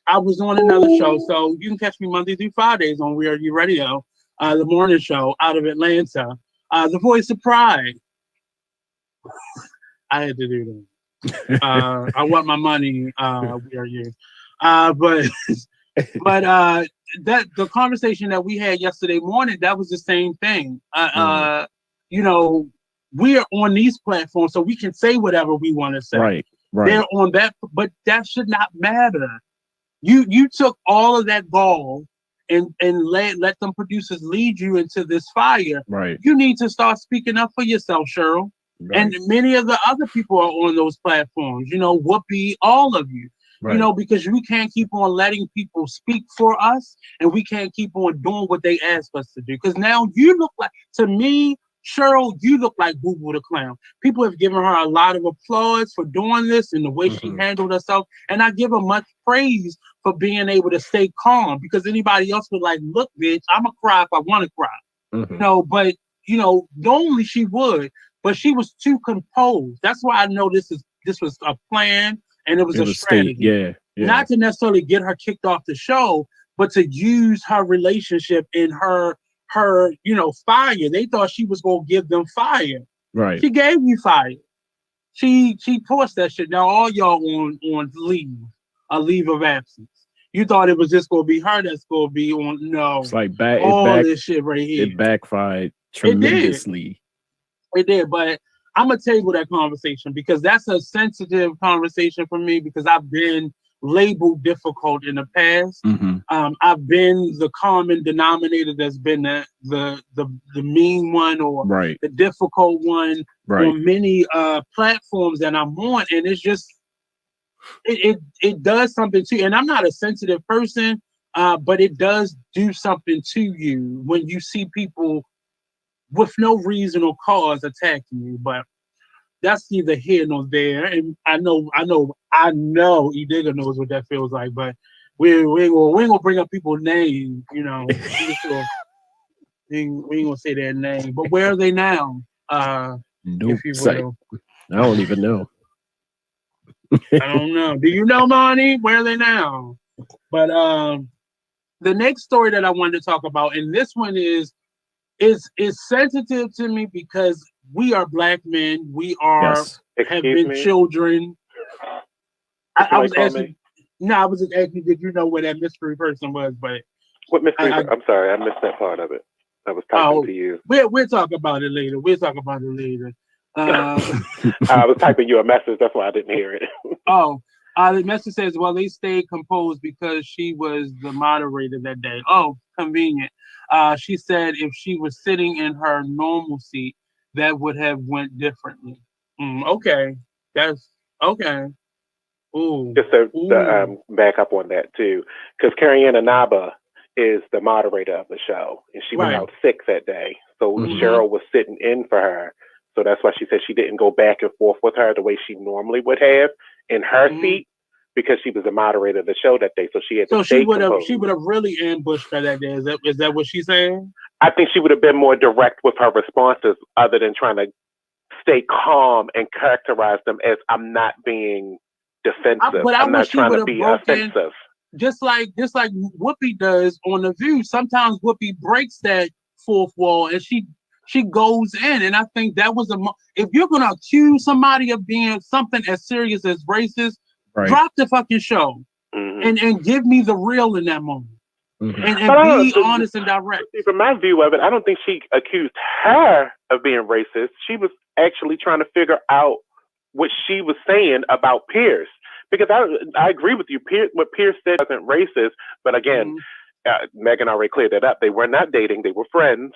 Speaker 1: I was on another show, so you can catch me Monday through Fridays on We Are You Radio, the morning show out of Atlanta. The Voice of Pride. I had to do that. I want my money. We Are You. But that the conversation that we had yesterday morning, that was the same thing. You know, we are on these platforms, so we can say whatever we want to say.
Speaker 2: Right.
Speaker 1: They're on that, but that should not matter. You took all of that ball and let them producers lead you into this fire.
Speaker 2: Right.
Speaker 1: You need to start speaking up for yourself, Cheryl. Right. And many of the other people are on those platforms. You know, Whoopi, all of you. Right. You know, because we can't keep on letting people speak for us, and we can't keep on doing what they ask us to do. Because now you look like, to me, Cheryl, you look like Boo Boo the Clown. People have given her a lot of applause for doing this and the way she handled herself. And I give her much praise for being able to stay calm, because anybody else would like, look, bitch, I'm going to cry if I want to cry. You know, but, you know, normally she would, but she was too composed. That's why I know this was a plan and it was a strategy.
Speaker 2: Yeah.
Speaker 1: Not to necessarily get her kicked off the show, but to use her relationship in her, you know, fire. They thought she was gonna give them fire.
Speaker 2: Right.
Speaker 1: She gave you fire. She forced that shit. Now all y'all on leave, a leave of absence. You thought it was just gonna be her that's gonna be on. No,
Speaker 2: it's like
Speaker 1: this shit right here.
Speaker 2: It backfired tremendously.
Speaker 1: It did, but I'm gonna table that conversation because that's a sensitive conversation for me, because I've been labeled difficult in the past. I've been the common denominator that's been the mean one, or the difficult one on many platforms that I'm on, and it's just it does something to you. And I'm not a sensitive person, but it does do something to you when you see people with no reason or cause attacking you. But that's neither here nor there. And I know E Digger knows what that feels like, but we ain't gonna bring up people's names, you know. We ain't gonna say their name. But where are they now?
Speaker 2: Nope.
Speaker 1: If you will.
Speaker 2: I don't even know.
Speaker 1: I don't know. Do you know, Monty? Where are they now? But the next story that I wanted to talk about, and this one is sensitive to me because we are Black men. We are have been children. I was asking. No, I was just asking, did you know where that mystery person was? But
Speaker 4: what mystery? I'm sorry, I missed that part of it. I was typing to you.
Speaker 1: We'll talk about it later.
Speaker 4: I was typing you a message. That's why I didn't hear it.
Speaker 1: The message says, well, they stayed composed because she was the moderator that day. Oh, convenient. She said if she was sitting in her normal seat, that would have went differently. Okay. That's okay. Ooh.
Speaker 4: Just to back up on that too, because Carrie-Ann Inaba is the moderator of the show, and she was out sick that day. So Cheryl was sitting in for her. So that's why she said she didn't go back and forth with her the way she normally would have in her seat, because she was the moderator of the show that day. So she had to stay composed.
Speaker 1: She would have really ambushed her that day. Is that what she's saying?
Speaker 4: I think she would have been more direct with her responses, other than trying to stay calm and characterize them as, I'm not being defensive. I'm not trying to be offensive.
Speaker 1: Just like Whoopi does on The View. Sometimes Whoopi breaks that fourth wall and she goes in. And I think that was if you're gonna accuse somebody of being something as serious as racist, drop the fucking show and give me the real in that moment. And be honest and direct.
Speaker 4: From my view of it, I don't think she accused her of being racist. She was actually trying to figure out what she was saying about Pierce. Because I agree with you. What Pierce said wasn't racist. But again, Megan already cleared that up. They were not dating. They were friends.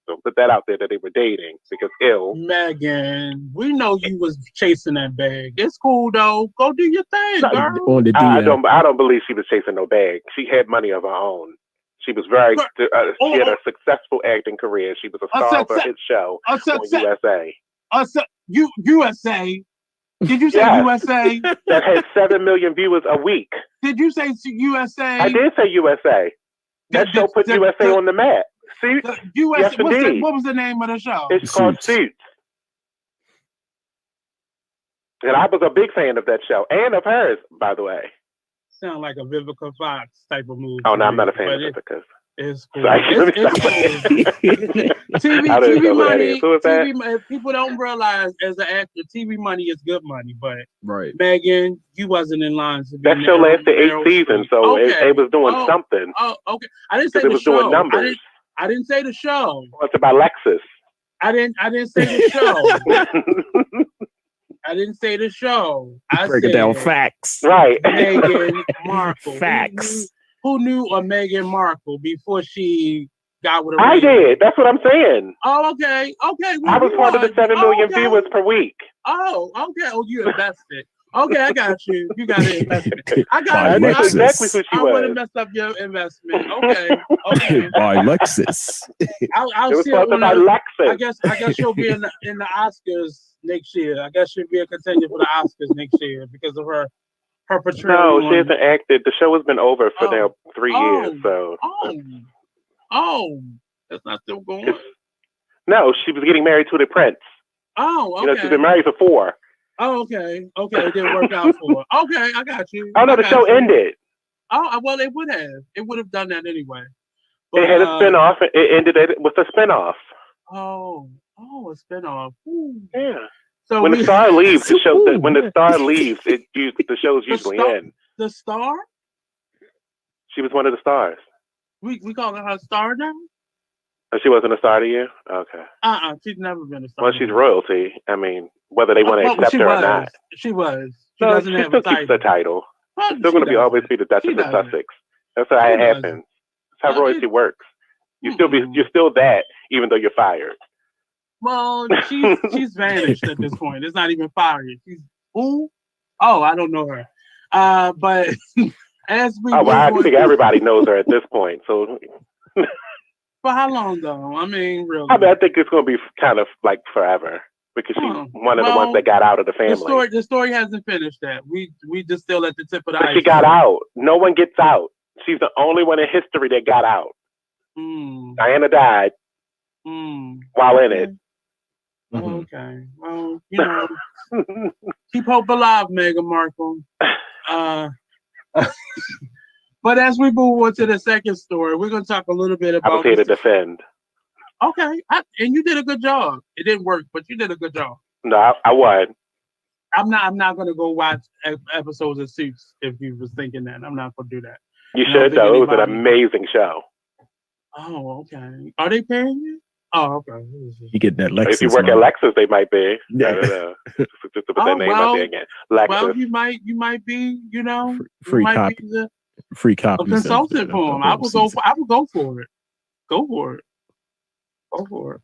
Speaker 4: So put that out there that they were dating, because
Speaker 1: Megan, we know you was chasing that bag. It's cool though. Go do your thing, girl.
Speaker 2: On the
Speaker 4: I don't believe she was chasing no bag. She had money of her own. She was very. She had a successful acting career. She was a star of a hit show on USA.
Speaker 1: USA. Did you say USA?
Speaker 4: That had 7 million viewers a week.
Speaker 1: Did you say USA?
Speaker 4: I did say USA. That show put USA on the map. See, yes, indeed.
Speaker 1: What was the name of the show?
Speaker 4: It's called Suits. And I was a big fan of that show, and of hers, by the way.
Speaker 1: sound like a Vivica Fox type of movie.
Speaker 4: Oh no, I'm not a fan of Vivica.
Speaker 1: It's cool.
Speaker 4: Sorry,
Speaker 1: It's cool.
Speaker 4: I don't even
Speaker 1: TV
Speaker 4: know who that
Speaker 1: money.
Speaker 4: is. Who is that?
Speaker 1: TV, people don't realize as an actor, TV money is good money. But
Speaker 2: Right.
Speaker 1: Megan, you wasn't in line to be
Speaker 4: That show lasted 8
Speaker 1: Meryl
Speaker 4: seasons,
Speaker 1: Streep.
Speaker 4: so
Speaker 1: Okay.
Speaker 4: it was doing something.
Speaker 1: Oh, okay. I didn't say
Speaker 4: Because it
Speaker 1: the
Speaker 4: was
Speaker 1: show.
Speaker 4: doing numbers.
Speaker 1: I didn't say the show.
Speaker 4: It's about Lexus.
Speaker 1: I didn't say the show. I didn't say the show. I
Speaker 2: Break it down facts.
Speaker 4: Right.
Speaker 1: Meghan Markle.
Speaker 2: Facts.
Speaker 1: Who knew a Meghan Markle before she got with a
Speaker 4: I
Speaker 1: ring?
Speaker 4: did. That's what I'm saying.
Speaker 1: Oh, okay. Okay.
Speaker 4: I was part of the 7 million viewers per week.
Speaker 1: Oh, okay. Oh, you invested. Okay, I got you. You got an investment. I got
Speaker 2: By
Speaker 1: you.
Speaker 4: That's
Speaker 2: Lexus.
Speaker 4: exactly who she
Speaker 1: I want to
Speaker 4: was.
Speaker 1: mess up your investment. Okay. Okay.
Speaker 2: By Lexus.
Speaker 1: I'll
Speaker 4: It was
Speaker 1: see it
Speaker 4: sponsored
Speaker 1: when
Speaker 4: by
Speaker 1: I
Speaker 4: Lexus.
Speaker 1: guess she'll be in the Oscars next year. I guess she'll be a contender for the Oscars next year because of her portrayal.
Speaker 4: No, she hasn't acted. The show has been over for now 3 years. So
Speaker 1: that's not still going.
Speaker 4: No, she was getting married to the prince.
Speaker 1: Oh, okay.
Speaker 4: You know, she's been married for 4.
Speaker 1: Oh, okay. Okay, it didn't work out for her. Okay, I got you.
Speaker 4: Oh no, the show ended.
Speaker 1: Oh, well, it would have. It would have done that anyway.
Speaker 4: It had a spinoff. It ended with a spinoff.
Speaker 1: Oh, a spinoff. Ooh.
Speaker 4: Yeah.
Speaker 1: So
Speaker 4: when the star leaves, the show. When the star leaves, the show's usually end.
Speaker 1: The star?
Speaker 4: She was one of the stars.
Speaker 1: We call her star now?
Speaker 4: Oh, she wasn't a star to you? Okay.
Speaker 1: She's never been a star.
Speaker 4: Well, she's royalty. I mean, whether they want to accept her or not.
Speaker 1: She was.
Speaker 4: She still keeps the title. She's still going to always be the Duchess of Sussex. That's how it happens. That's how royalty works. You're still that, even though you're fired.
Speaker 1: Well, she's vanished at this point. It's not even fired. She's who? Oh, I don't know her. But as we
Speaker 4: I think everybody knows her at this point. So
Speaker 1: for how long though? I mean, really.
Speaker 4: I think it's going to be kind of like forever because she's one of the ones that got out of the family.
Speaker 1: The story hasn't finished that. We just still at the tip of the iceberg.
Speaker 4: She got out. No one gets out. She's the only one in history that got out. Diana died while in it.
Speaker 1: Okay. Well, keep hope alive, Meghan Markle. But as we move on to the second story, we're going to talk a little bit about.
Speaker 4: I was here to defend.
Speaker 1: Okay, and you did a good job. It didn't work, but you did a good job.
Speaker 4: No, I won.
Speaker 1: I'm not going to go watch episodes of Suits if you was thinking that. I'm not going to do that.
Speaker 4: You should though. It was an amazing show.
Speaker 1: Oh, okay. Are they paying you? Oh, okay.
Speaker 2: You get that Lexus.
Speaker 4: If you work at Lexus, they might be.
Speaker 2: Yeah.
Speaker 4: I don't know. Just to put that name out there again. Lexus.
Speaker 1: Well, you might be,
Speaker 2: free copy. Free copy.
Speaker 1: A consultant for them. I would go for it. Go for it.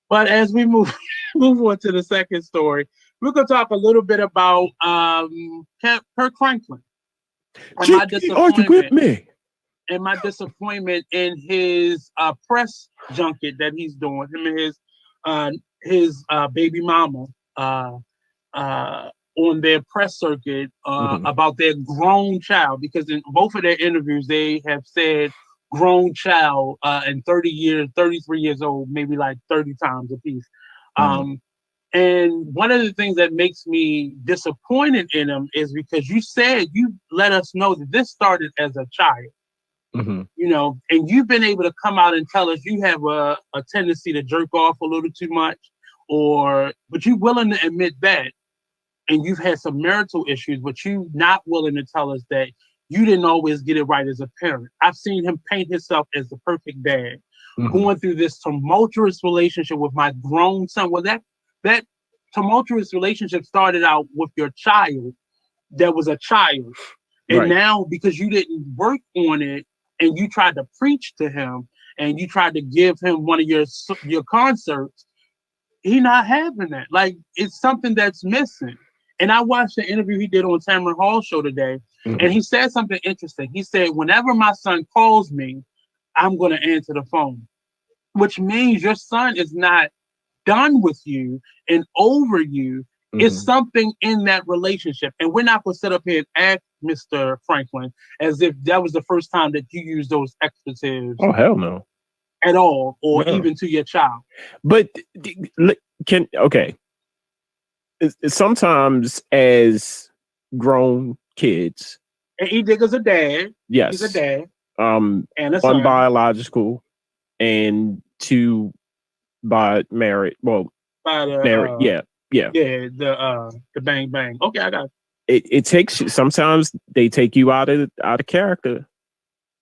Speaker 1: But as we move on to the second story, we're gonna talk a little bit about Kirk Franklin.
Speaker 2: Are you with me?
Speaker 1: And my disappointment in his press junket that he's doing, him and his baby mama on their press circuit about their grown child, because in both of their interviews they have said grown child and 33 years old, maybe like 30 times a piece. And one of the things that makes me disappointed in him is because you let us know that this started as a child. And you've been able to come out and tell us you have a tendency to jerk off a little too much, but you're willing to admit that, and you've had some marital issues, but you're not willing to tell us that you didn't always get it right as a parent. I've seen him paint himself as the perfect dad, going through this tumultuous relationship with my grown son. Well, that tumultuous relationship started out with your child that was a child. And now, because you didn't work on it and you tried to preach to him and you tried to give him one of your concerts, he not having that. Like, it's something that's missing. And I watched the interview he did on Tamron Hall's show today, and he said something interesting. He said, whenever my son calls me, I'm going to answer the phone, which means your son is not done with you and over you. It's something in that relationship. And we're not going to sit up here and act, Mr. Franklin, as if that was the first time that you used those expletives.
Speaker 2: Oh, hell no.
Speaker 1: At all, or even to your child.
Speaker 2: But sometimes as grown kids,
Speaker 1: And E Digger's a dad.
Speaker 2: Yes.
Speaker 1: He's a dad.
Speaker 2: And
Speaker 1: a
Speaker 2: one
Speaker 1: son.
Speaker 2: biological and two by married. Well,
Speaker 1: by the
Speaker 2: married. Yeah.
Speaker 1: The bang bang. Okay, I got
Speaker 2: it takes you, sometimes they take you out of character.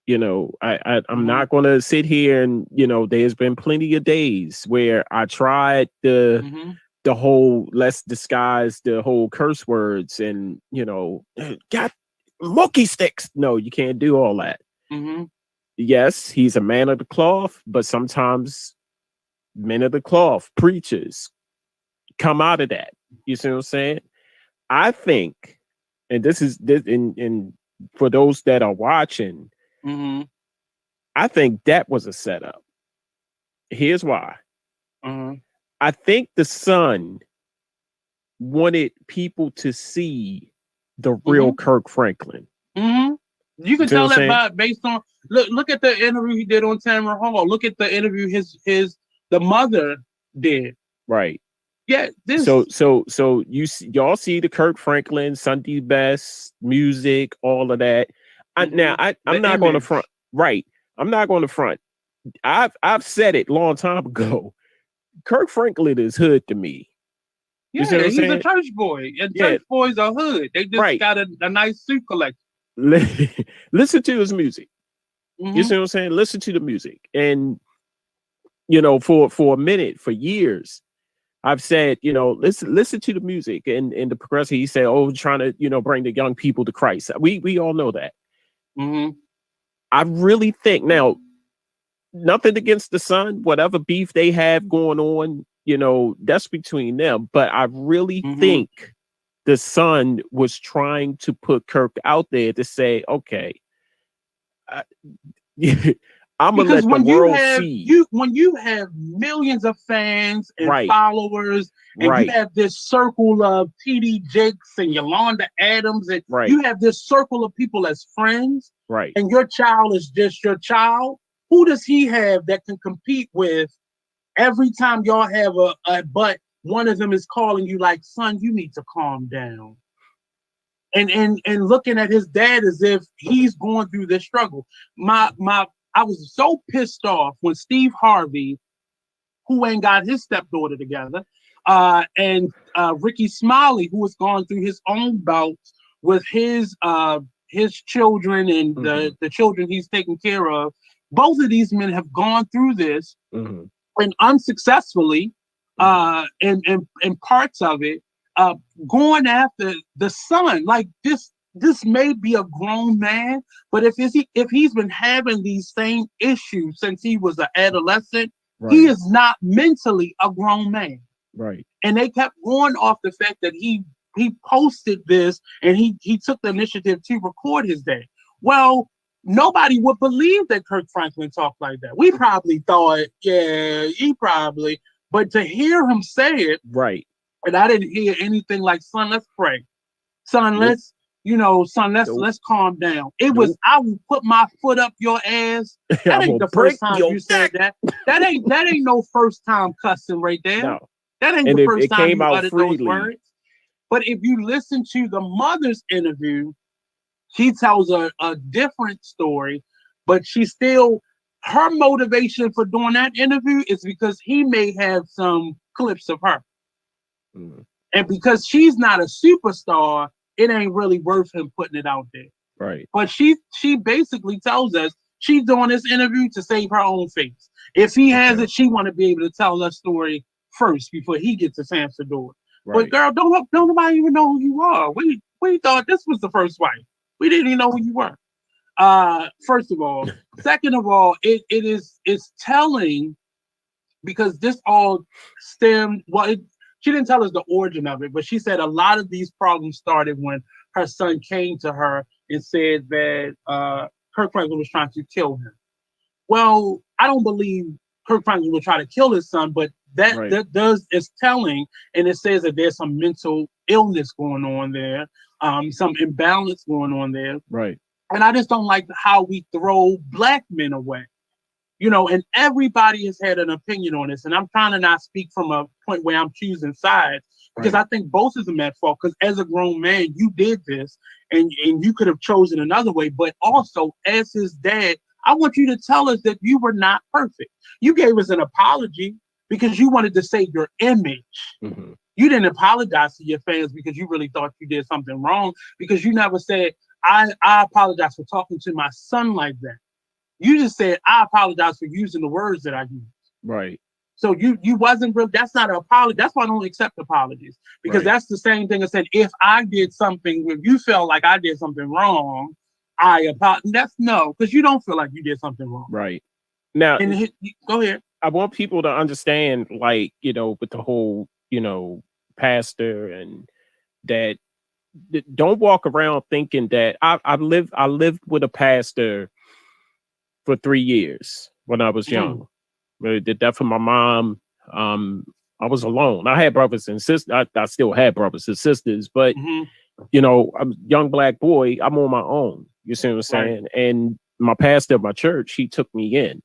Speaker 2: You know, I'm not going to sit here and, you know, there's been plenty of days where I tried the whole let's disguise the whole curse words and, you know, got monkey sticks. No, you can't do all that. Yes, he's a man of the cloth, but sometimes men of the cloth, preachers, come out of that. You see what I'm saying? I think, and this is this in for those that are watching, I think that was a setup. Here's why. I think the son wanted people to see the real Kirk Franklin.
Speaker 1: You can tell that based on look at the interview he did on Tamara Hall. Look at the interview the mother did.
Speaker 2: Right.
Speaker 1: Yeah.
Speaker 2: So y'all see the Kirk Franklin, Sunday Best, music, all of that. I'm not going to front. Right. I'm not going to front. I've said it a long time ago. Kirk Franklin is hood to me.
Speaker 1: Yeah, he's a church boy. And church boys are hood. They just got a nice suit collection.
Speaker 2: Listen to his music. You see what I'm saying? Listen to the music. And, you know, for a minute, for years, I've said, you know, listen to the music. And the progressive, he said, trying to, you know, bring the young people to Christ. We all know that. I really think now, nothing against the son, whatever beef they have going on, you know, that's between them. But I really think the son was trying to put Kirk out there to say, okay, I'm gonna let the world see.
Speaker 1: When you have millions of fans and followers, and you have this circle of TD Jakes and Yolanda Adams, and you have this circle of people as friends, and your child is just your child. Who does he have that can compete with every time y'all have but one of them is calling you like, son, you need to calm down. And looking at his dad as if he's going through this struggle. I was so pissed off when Steve Harvey, who ain't got his stepdaughter together, and Ricky Smiley, who has gone through his own bouts with his children and the children he's taking care of. Both of these men have gone through this and unsuccessfully, in parts of it, going after the son. Like this may be a grown man, but if he's been having these same issues since he was an adolescent, he is not mentally a grown man.
Speaker 2: Right.
Speaker 1: And they kept going off the fact that he posted this and he took the initiative to record his dad. Well, nobody would believe that Kirk Franklin talked like that. We probably thought, yeah, he probably, but to hear him say it, and I didn't hear anything like, son, let's pray. Son, let's calm down. It was, I will put my foot up your ass. That ain't the first time you said that. That ain't no first time cussing right there. No. That ain't the first time you uttered those words. But if you listen to the mother's interview, she tells a different story, but she still, her motivation for doing that interview is because he may have some clips of her. And because she's not a superstar, it ain't really worth him putting it out there.
Speaker 2: Right.
Speaker 1: But she basically tells us she's doing this interview to save her own face. If he has it, she want to be able to tell that story first before he gets a chance to do it. But girl, don't nobody even know who you are. We thought this was the first wife. We didn't even know who you were. First of all. Second of all, it's telling, because this all stemmed, she didn't tell us the origin of it, but she said a lot of these problems started when her son came to her and said that Kirk Franklin was trying to kill him. Well, I don't believe Kirk Franklin would try to kill his son, but that is telling, and it says that there's some mental illness going on there, some imbalance going on there.
Speaker 2: Right.
Speaker 1: And I just don't like how we throw black men away. You know, and everybody has had an opinion on this. And I'm trying to not speak from a point where I'm choosing sides, because I think both of them at fault. Because as a grown man, you did this. and you could have chosen another way. But also, as his dad, I want you to tell us that you were not perfect. You gave us an apology because you wanted to save your image.
Speaker 2: Mm-hmm.
Speaker 1: You didn't apologize to your fans because you really thought you did something wrong, because you never said, I apologize for talking to my son like that. You just said, I apologize for using the words that I used.
Speaker 2: Right.
Speaker 1: So you wasn't real. That's not an apology. That's why I don't accept apologies, because that's the same thing I said. If I did something, if you felt like I did something wrong, I apologize. That's no, because you don't feel like you did something wrong.
Speaker 2: Right. Now,
Speaker 1: go ahead.
Speaker 2: I want people to understand, like, with the whole, pastor, and that don't walk around thinking that I lived with a pastor for 3 years when I was young. Did that for my mom. I was alone. I had brothers and sisters. I still had brothers and sisters, but I'm a young black boy. I'm on my own. You see what I'm saying? Right. And my pastor of my church, he took me in.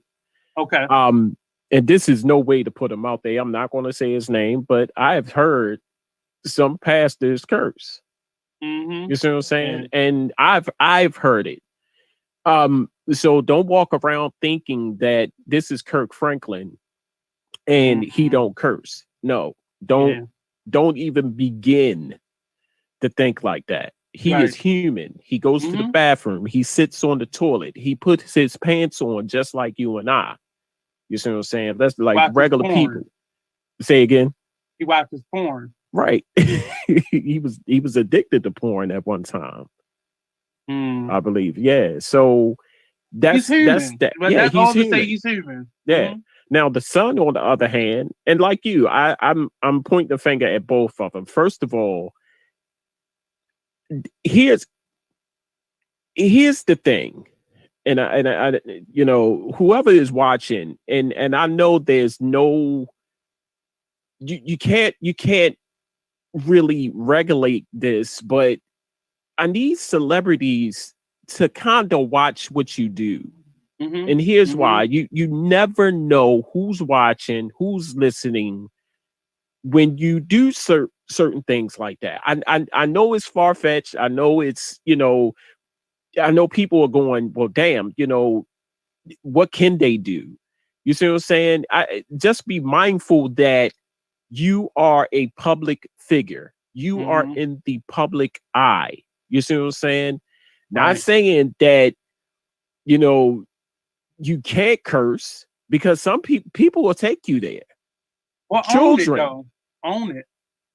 Speaker 1: Okay.
Speaker 2: And this is no way to put him out there. I'm not going to say his name, but I've heard some pastors curse. You see what I'm saying? And I've heard it. So don't walk around thinking that this is Kirk Franklin and he don't curse. No, don't even begin to think like that. He is human. He goes to the bathroom. He sits on the toilet. He puts his pants on just like you and I. You see what I'm saying? That's like regular people. Say again.
Speaker 1: He watches porn.
Speaker 2: Right. he was addicted to porn at one time. I believe. Yeah. So that's that.
Speaker 1: But
Speaker 2: yeah,
Speaker 1: that's all
Speaker 2: he's
Speaker 1: to say he's human.
Speaker 2: Yeah. Now the son, on the other hand, and like you, I'm pointing the finger at both of them. First of all, here's the thing. And I whoever is watching, and I know there's no, you can't really regulate this, but I need celebrities to kind of watch what you do. And here's why. You never know who's watching, who's listening when you do certain things like that. I know it's far-fetched. I know it's, I know people are going, well, damn, what can they do? You see what I'm saying? Just be mindful that you are a public figure. You are in the public eye. You see what I'm saying? Not saying that, you can't curse, because some people will take you there.
Speaker 1: Well,
Speaker 2: children,
Speaker 1: own it.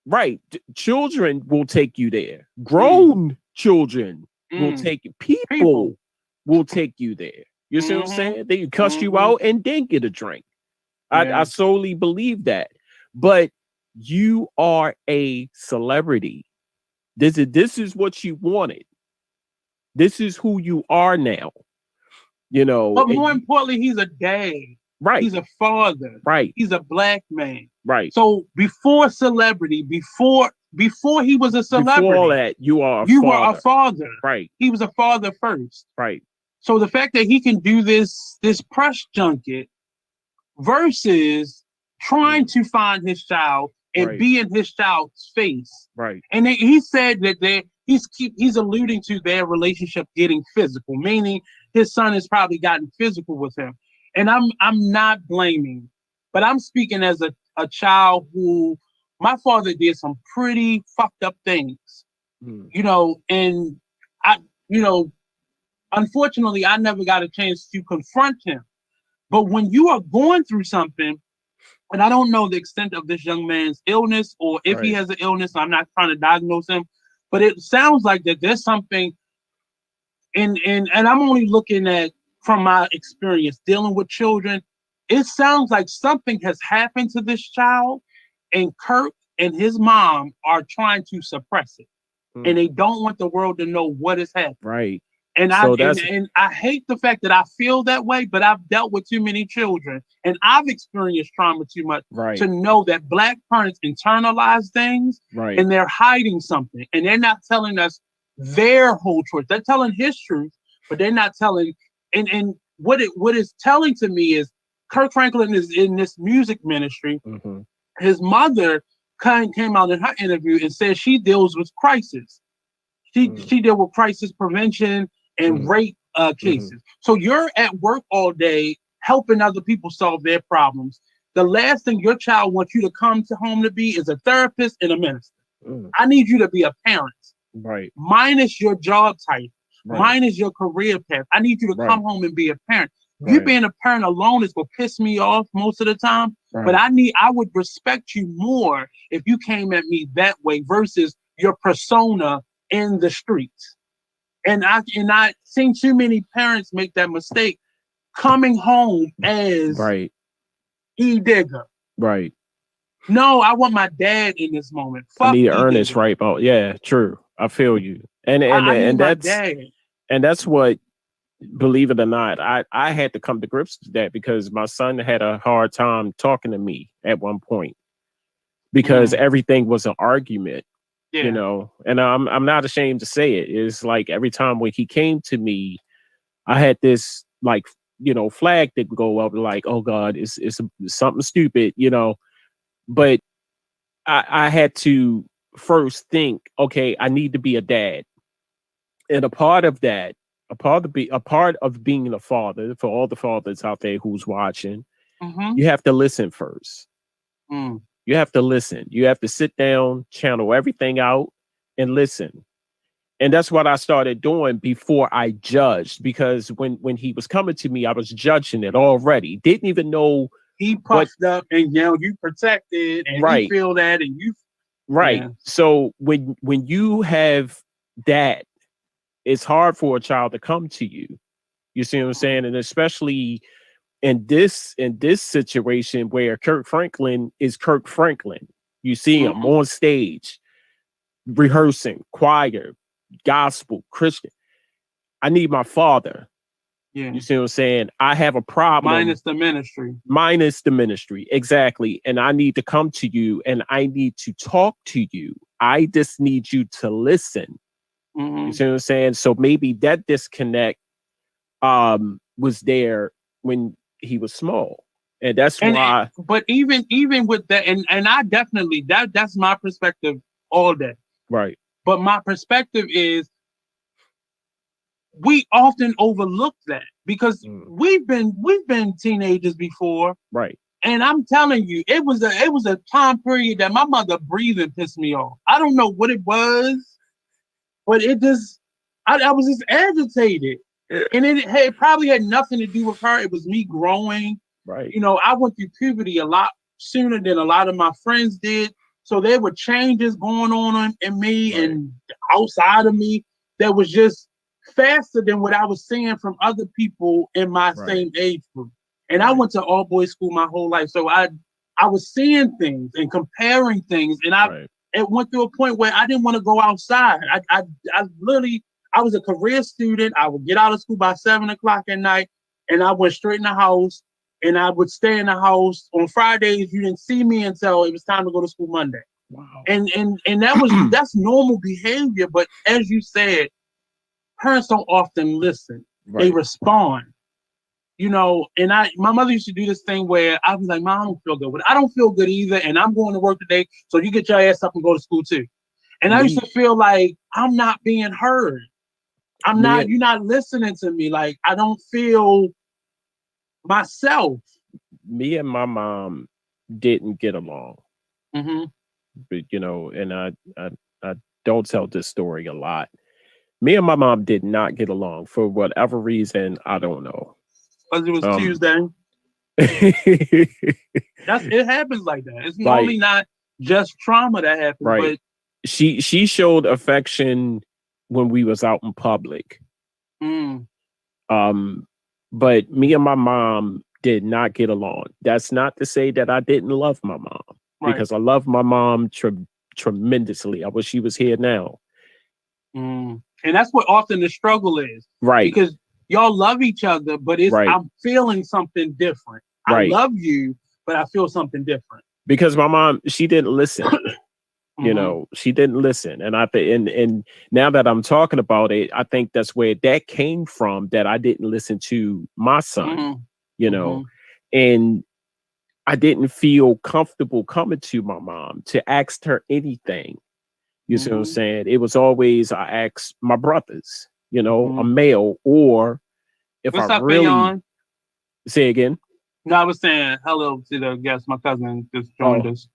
Speaker 2: Right. Children will take you there. Grown children will take you. People will take you there. You see what I'm saying? They cuss you out and then get a drink. I solely believe that. But you are a celebrity. This is what you wanted. This is who you are now.
Speaker 1: But more importantly, he's a dad.
Speaker 2: Right.
Speaker 1: He's a father.
Speaker 2: Right.
Speaker 1: He's a black man.
Speaker 2: Right.
Speaker 1: So before celebrity, before he was a celebrity,
Speaker 2: before all that, you were
Speaker 1: a father.
Speaker 2: Right.
Speaker 1: He was a father first.
Speaker 2: Right.
Speaker 1: So the fact that he can do this press junket versus trying to find his child and be in his child's face.
Speaker 2: Right.
Speaker 1: And he said that he's alluding to their relationship getting physical, meaning his son has probably gotten physical with him. And I'm not blaming, but I'm speaking as a child who, my father did some pretty fucked up things, and unfortunately I never got a chance to confront him. But when you are going through something, and I don't know the extent of this young man's illness, or if he has an illness, I'm not trying to diagnose him, but it sounds like that there's something, and I'm only looking at from my experience dealing with children. It sounds like something has happened to this child, and Kirk and his mom are trying to suppress it, and they don't want the world to know what has happened.
Speaker 2: Right.
Speaker 1: And I hate the fact that I feel that way, but I've dealt with too many children, and I've experienced trauma too much to know that Black parents internalize things, and they're hiding something, and they're not telling us their whole truth. They're telling his truth, but they're not telling. And what is telling to me is Kirk Franklin is in this music ministry. His mother came out in her interview and said she deals with crisis. She dealt with crisis prevention and rape cases. So you're at work all day helping other people solve their problems. The last thing your child wants you to come to home to be is a therapist and a minister. I need you to be a parent.
Speaker 2: Right.
Speaker 1: Minus your job type. Right. Minus your career path. I need you to come home and be a parent. You being a parent alone is gonna piss me off most of the time. But I would respect you more if you came at me that way versus your persona in the streets. And I seen too many parents make that mistake, coming home as E digger.
Speaker 2: Right.
Speaker 1: No, I want my dad in this moment. Fuck,
Speaker 2: I need Ernest right. Oh, yeah, true. I feel you. And that's what, believe it or not, I had to come to grips with that because my son had a hard time talking to me at one point because everything was an argument, you know, and I'm not ashamed to say it. It's like every time when he came to me, I had this like, you know, flag that would go up like, oh God, it's something stupid, you know, but I had to first think, okay, I need to be a dad. And a part of that, a part of being a father, for all the fathers out there who's watching, you have to listen first. You have to listen. You have to sit down, channel everything out, and listen. And that's what I started doing before I judged, because when he was coming to me, I was judging it already. Didn't even know.
Speaker 1: He puffed up and you protected and you feel that and you
Speaker 2: So when you have that, it's hard for a child to come to you. You see what I'm saying? And especially in this situation where Kirk Franklin is Kirk Franklin. You see him on stage, rehearsing, choir, gospel, Christian. I need my father. You see what I'm saying? I have a problem.
Speaker 1: Minus the ministry.
Speaker 2: Exactly. And I need to come to you and I need to talk to you. I just need you to listen. You see what I'm saying? So maybe that disconnect was there when he was small. And that's why.
Speaker 1: But even with that, and I definitely, that's my perspective all day.
Speaker 2: Right.
Speaker 1: But my perspective is, we often overlook that because we've been teenagers before,
Speaker 2: right?
Speaker 1: And I'm telling you, it was a time period that my mother breathing pissed me off. I don't know what it was, but it just I was just agitated, and it probably had nothing to do with her. It was me growing,
Speaker 2: right?
Speaker 1: You know, I went through puberty a lot sooner than a lot of my friends did, so there were changes going on in me and outside of me that was just faster than what I was seeing from other people in my same age group. And I went to all boys school my whole life. So I was seeing things and comparing things. And it went through a point where I didn't want to go outside. I literally, I was a career student. I would get out of school by 7:00 at night and I went straight in the house and I would stay in the house. On Fridays, you didn't see me until it was time to go to school Monday.
Speaker 2: Wow.
Speaker 1: And that's normal behavior. But as you said, parents don't often listen. They respond, you know. And my mother used to do this thing where I was like, Mom, I don't feel good. But I don't feel good either. And I'm going to work today. So you get your ass up and go to school too. And I used to feel like I'm not being heard. You're not listening to me. Like, I don't feel myself.
Speaker 2: Me and my mom didn't get along. But, you know, and I don't tell this story a lot. Me and my mom did not get along for whatever reason. I don't know.
Speaker 1: Because it was Tuesday. It happens like that. It's normally not just trauma that happens. But
Speaker 2: she showed affection when we was out in public. But me and my mom did not get along. That's not to say that I didn't love my mom, because I love my mom tremendously. I wish she was here now.
Speaker 1: And that's what often the struggle is.
Speaker 2: Right.
Speaker 1: Because y'all love each other, but I'm feeling something different. I love you, but I feel something different.
Speaker 2: Because my mom, she didn't listen. You know, she didn't listen. And and now that I'm talking about it, I think that's where that came from, that I didn't listen to my son, you know, and I didn't feel comfortable coming to my mom to ask her anything. You see what I'm saying? It was always I asked my brothers, you know, a male, or if
Speaker 1: What's
Speaker 2: I
Speaker 1: up,
Speaker 2: really
Speaker 1: Leon?
Speaker 2: say again.
Speaker 1: No, I was saying hello to the guest. My cousin just joined us.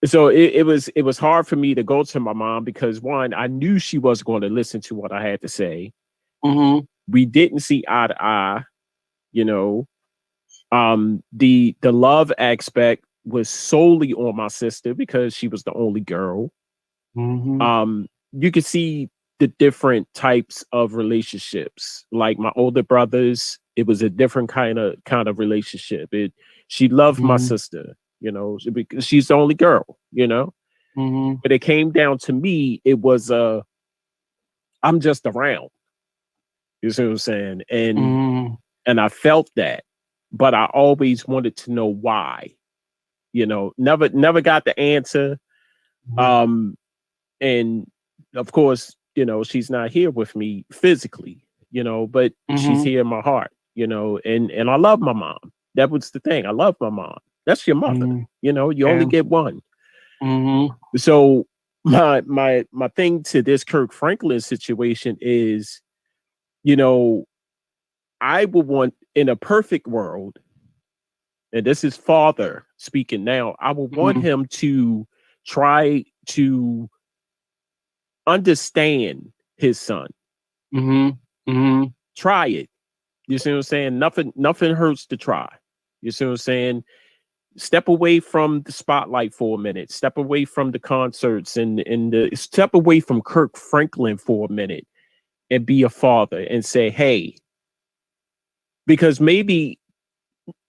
Speaker 2: So it was hard for me to go to my mom because one, I knew she wasn't going to listen to what I had to say. We didn't see eye to eye, you know. The love aspect was solely on my sister because she was the only girl. You could see the different types of relationships. Like my older brothers, it was a different kind of relationship. She loved my sister, you know, because she's the only girl, you know. But it came down to me, it was I'm just around. You see what I'm saying? And I felt that, but I always wanted to know why. You know, never got the answer. And of course, you know, she's not here with me physically, you know, but she's here in my heart, you know, and I love my mom. That was the thing. I love my mom. That's your mother. You know, you only get one. So my thing to this Kirk Franklin situation is, you know, I would want in a perfect world, and this is father speaking now, I would want him to try to understand his son. Try it. You see what I'm saying? Nothing hurts to try. You see what I'm saying? Step away from the spotlight for a minute. Step away from the concerts and step away from Kirk Franklin for a minute and be a father and say, hey, because maybe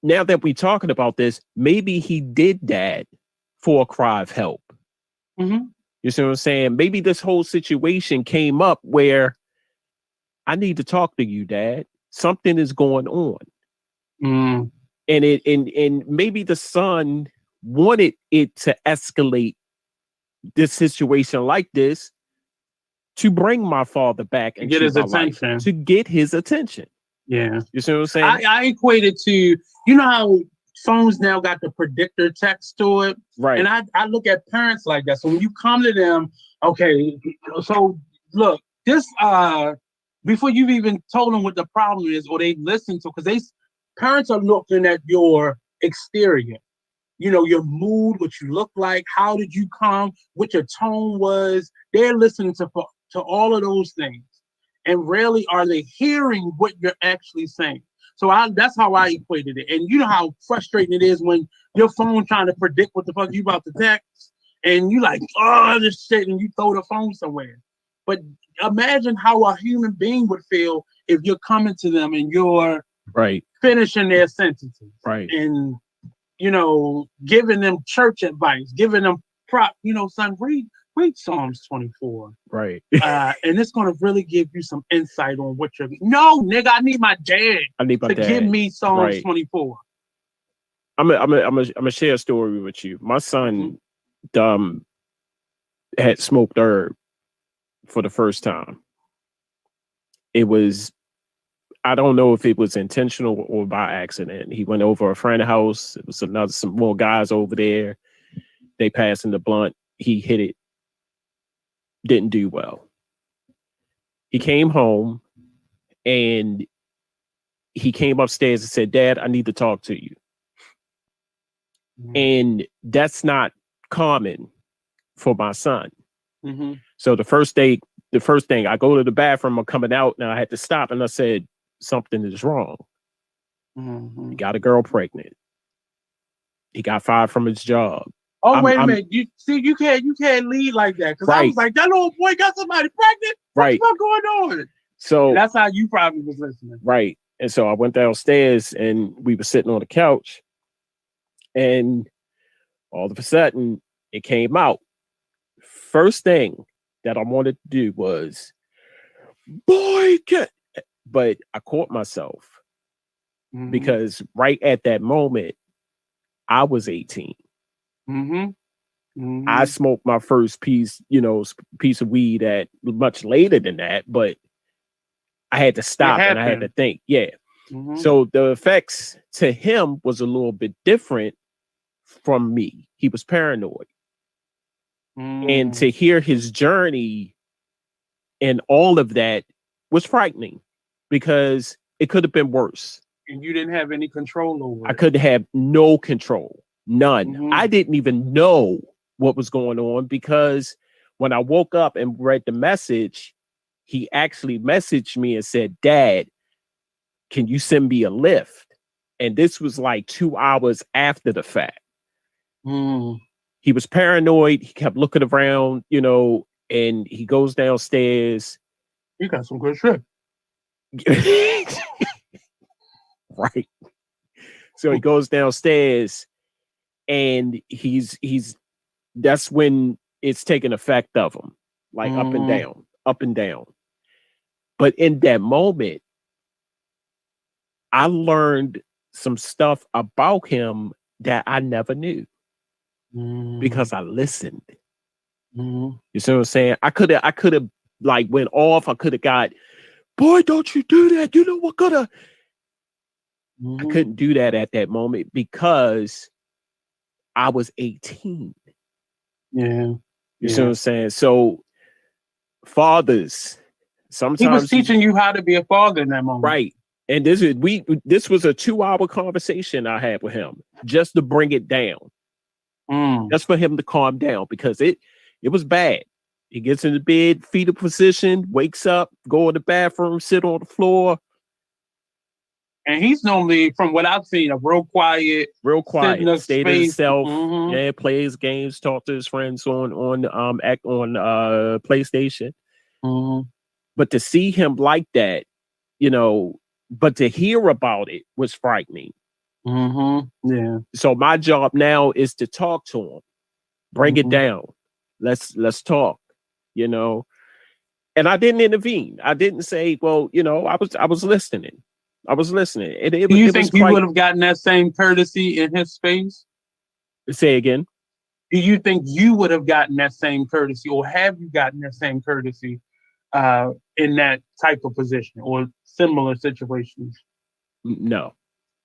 Speaker 2: now that we're talking about this, maybe he did that for a cry of help. You see what I'm saying? Maybe this whole situation came up where I need to talk to you, Dad. Something is going on. And maybe the son wanted it to escalate this situation like this to bring my father back and
Speaker 1: get his attention.
Speaker 2: To get his attention.
Speaker 1: Yeah.
Speaker 2: You see what I'm saying?
Speaker 1: I equate it to, you know how phones now got the predictor text to it?
Speaker 2: Right.
Speaker 1: And I look at parents like that. So when you come to them, okay, so look, this before you've even told them what the problem is or they listen to, because parents are looking at your exterior, you know, your mood, what you look like, how did you come, what your tone was. They're listening to all of those things. And rarely are they hearing what you're actually saying. So that's how I equated it. And you know how frustrating it is when your phone trying to predict what the fuck you about to text, and you like, oh, this shit, and you throw the phone somewhere. But imagine how a human being would feel if you're coming to them and you're finishing their sentences. And, you know, giving them church advice, giving them son, read Psalms 24.
Speaker 2: Right.
Speaker 1: And it's going to really give you some insight on what you're... No, nigga, I need my dad to give me Psalms 24.
Speaker 2: I'm gonna share a story with you. My son had smoked herb for the first time. It was, I don't know if it was intentional or by accident. He went over a friend's house. It was some more guys over there. They passing the blunt. He hit it. Didn't do well. He came home and he came upstairs and said, Dad, I need to talk to you. And that's not common for my son. So the first thing I go to the bathroom, I'm coming out and I had to stop and I said, something is wrong. He got a girl pregnant. He got fired from his job.
Speaker 1: Oh, wait a minute. You can't lead like that. Because I was like, that little boy got somebody pregnant? What's going on? So and that's how you probably was listening.
Speaker 2: Right. And so I went downstairs and we were sitting on the couch. And all of a sudden, it came out. First thing that I wanted to do was, but I caught myself because right at that moment, I was 18. I smoked my first piece of weed at much later than that, but I had to stop and I had to think. Yeah. So the effects to him was a little bit different from me. He was paranoid. And to hear his journey and all of that was frightening because it could have been worse.
Speaker 1: And you didn't have any control over it.
Speaker 2: I could have no control, none. I didn't even know what was going on because when I woke up and read the message, he actually messaged me and said, "Dad, can you send me a lift?" And this was like 2 hours after the fact. He was paranoid. He kept looking around, and he goes downstairs.
Speaker 1: You got some good shit.
Speaker 2: Right. So he goes downstairs and that's when it's taking effect of him, like up and down, up and down. But in that moment, I learned some stuff about him that I never knew because I listened. You see what I'm saying? I could have like went off. I could have got, boy, don't you do that. You know what coulda. I couldn't do that at that moment because I was 18.
Speaker 1: Yeah.
Speaker 2: You see what I'm saying? So fathers, sometimes
Speaker 1: he was teaching you how to be a father in that moment.
Speaker 2: Right. And this was a 2-hour conversation I had with him just to bring it down. Just for him to calm down because it was bad. He gets in the bed, fetal position, wakes up, go in the bathroom, sit on the floor.
Speaker 1: And he's normally, from what I've seen, a real quiet,
Speaker 2: stay to himself. Yeah, plays games, talk to his friends on PlayStation. But to see him like that, but to hear about it was frightening.
Speaker 1: Yeah.
Speaker 2: So my job now is to talk to him, bring it down. Let's talk. And I didn't intervene. I didn't say, well, I was listening. Do
Speaker 1: you think you would have gotten that same courtesy in his space?
Speaker 2: Say again.
Speaker 1: Do you think you would have gotten that same courtesy, or have you gotten that same courtesy in that type of position or similar situations?
Speaker 2: No.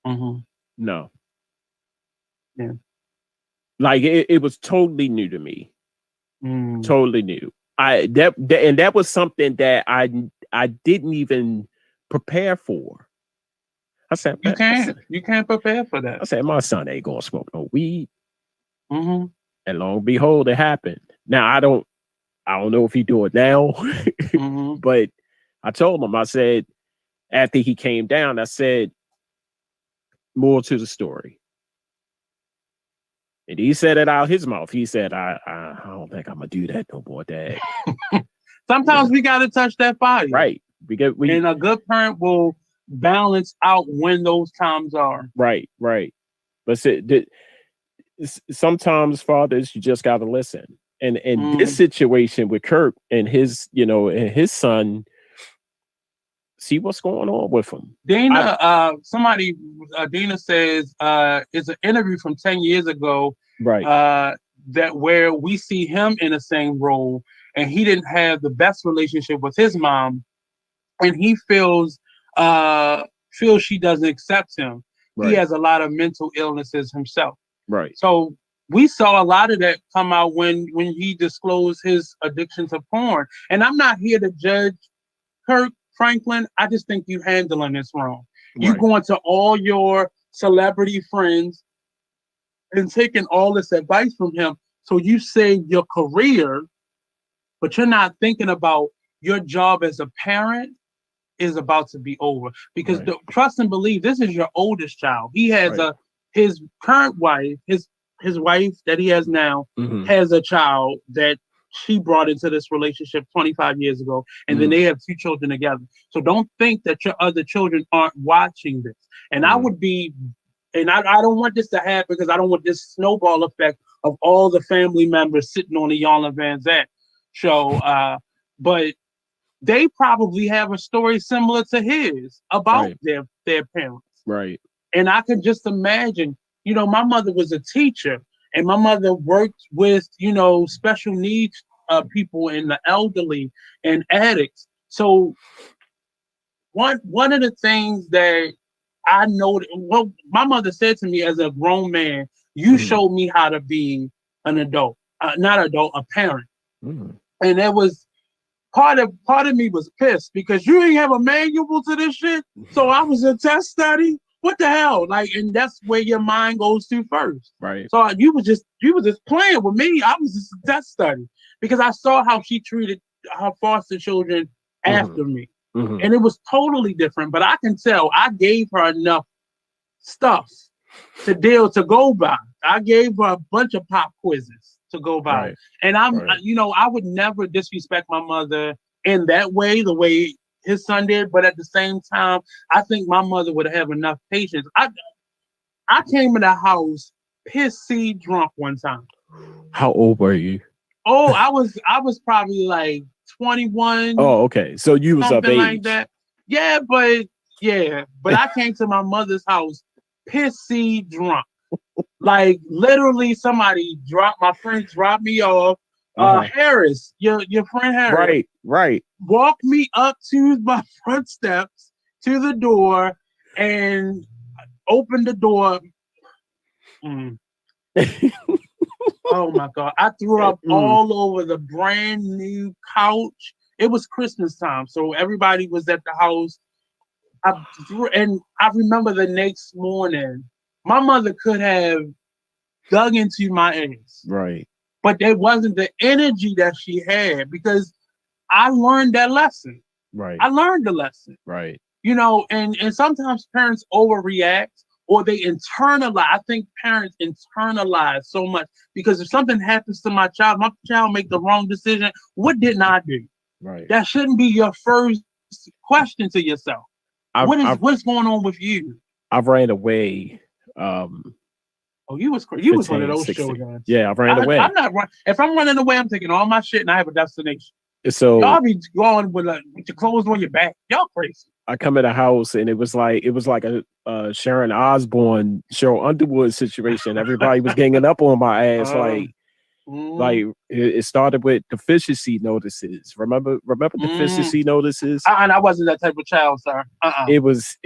Speaker 2: No.
Speaker 1: Yeah.
Speaker 2: Like it was totally new to me. Totally new. And that was something that I didn't even prepare for. I said,
Speaker 1: you can't prepare for that.
Speaker 2: I said, my son ain't gonna smoke no weed. And lo and behold, it happened. Now I don't know if he do it now, but I told him, I said, after he came down, I said, more to the story. And he said it out his mouth. He said, I don't think I'm gonna do that no more, Dad.
Speaker 1: Sometimes we gotta touch that fire.
Speaker 2: Right.
Speaker 1: And a good parent will balance out when those times are.
Speaker 2: Right. But sometimes fathers, you just gotta listen. And this situation with Kirk and his, and his son, see what's going on with him.
Speaker 1: Dina, Dina says it's an interview from 10 years ago,
Speaker 2: right?
Speaker 1: That where we see him in the same role, and he didn't have the best relationship with his mom, and he feels she doesn't accept him. Right. He has a lot of mental illnesses himself.
Speaker 2: Right.
Speaker 1: So we saw a lot of that come out when he disclosed his addiction to porn. And I'm not here to judge Kirk Franklin. I just think you handling this wrong. Right. You going to all your celebrity friends and taking all this advice from him. So you saved your career, but you're not thinking about your job as a parent is about to be over. Because trust and believe, this is your oldest child. He has his current wife, his wife that he has now has a child that she brought into this relationship 25 years ago, and then they have 2 children together. So don't think that your other children aren't watching this. And I would be, and I don't want this to happen because I don't want this snowball effect of all the family members sitting on the Yarlin Van Zant show. But they probably have a story similar to his about their parents.
Speaker 2: Right.
Speaker 1: And I could just imagine, my mother was a teacher, and my mother worked with, special needs people and the elderly and addicts. So one of the things that I know, my mother said to me as a grown man, you showed me how to be an adult. not adult, a parent.
Speaker 2: Mm.
Speaker 1: And it was part of me was pissed because you ain't have a manual to this shit. So I was a test study. What the hell? Like, and that's where your mind goes to first.
Speaker 2: Right.
Speaker 1: So you was just playing with me. I was just a test study because I saw how she treated her foster children after me.
Speaker 2: Mm-hmm.
Speaker 1: And it was totally different. But I can tell I gave her enough stuff to go by. I gave her a bunch of pop quizzes to go by.
Speaker 2: Right.
Speaker 1: And I would never disrespect my mother in that way, the way his son did. But at the same time, I think my mother would have enough patience. I came in the house pissy drunk one time.
Speaker 2: How old were you?
Speaker 1: Oh, I was probably like 21.
Speaker 2: Oh, okay. So you was of age.
Speaker 1: Like that. Yeah, but I came to my mother's house pissy drunk. Like literally somebody my friend dropped me off. Harris, your friend Harris.
Speaker 2: Right.
Speaker 1: Walked me up to my front steps to the door and opened the door. Oh my God. I threw up all over the brand new couch. It was Christmas time, so everybody was at the house. And I remember the next morning, my mother could have dug into my ass.
Speaker 2: Right.
Speaker 1: But there wasn't the energy that she had because I learned that lesson.
Speaker 2: Right.
Speaker 1: I learned the lesson.
Speaker 2: Right.
Speaker 1: And sometimes parents overreact or they internalize. I think parents internalize so much because if something happens to my child make the wrong decision, what didn't I do?
Speaker 2: Right.
Speaker 1: That shouldn't be your first question to yourself. What's going on with you?
Speaker 2: I ran away.
Speaker 1: You was crazy. You was one of those
Speaker 2: 16.
Speaker 1: children.
Speaker 2: Yeah, I ran away.
Speaker 1: I'm not running. If I'm running away, I'm taking all my shit and I have a destination.
Speaker 2: So
Speaker 1: y'all be going with your clothes on your back. Y'all crazy.
Speaker 2: I come in the house and it was like a Sharon Osbourne, Cheryl Underwood situation. Everybody was ganging up on my ass. Like it started with deficiency notices. Remember deficiency notices?
Speaker 1: And I wasn't that type of child, sir.
Speaker 2: It was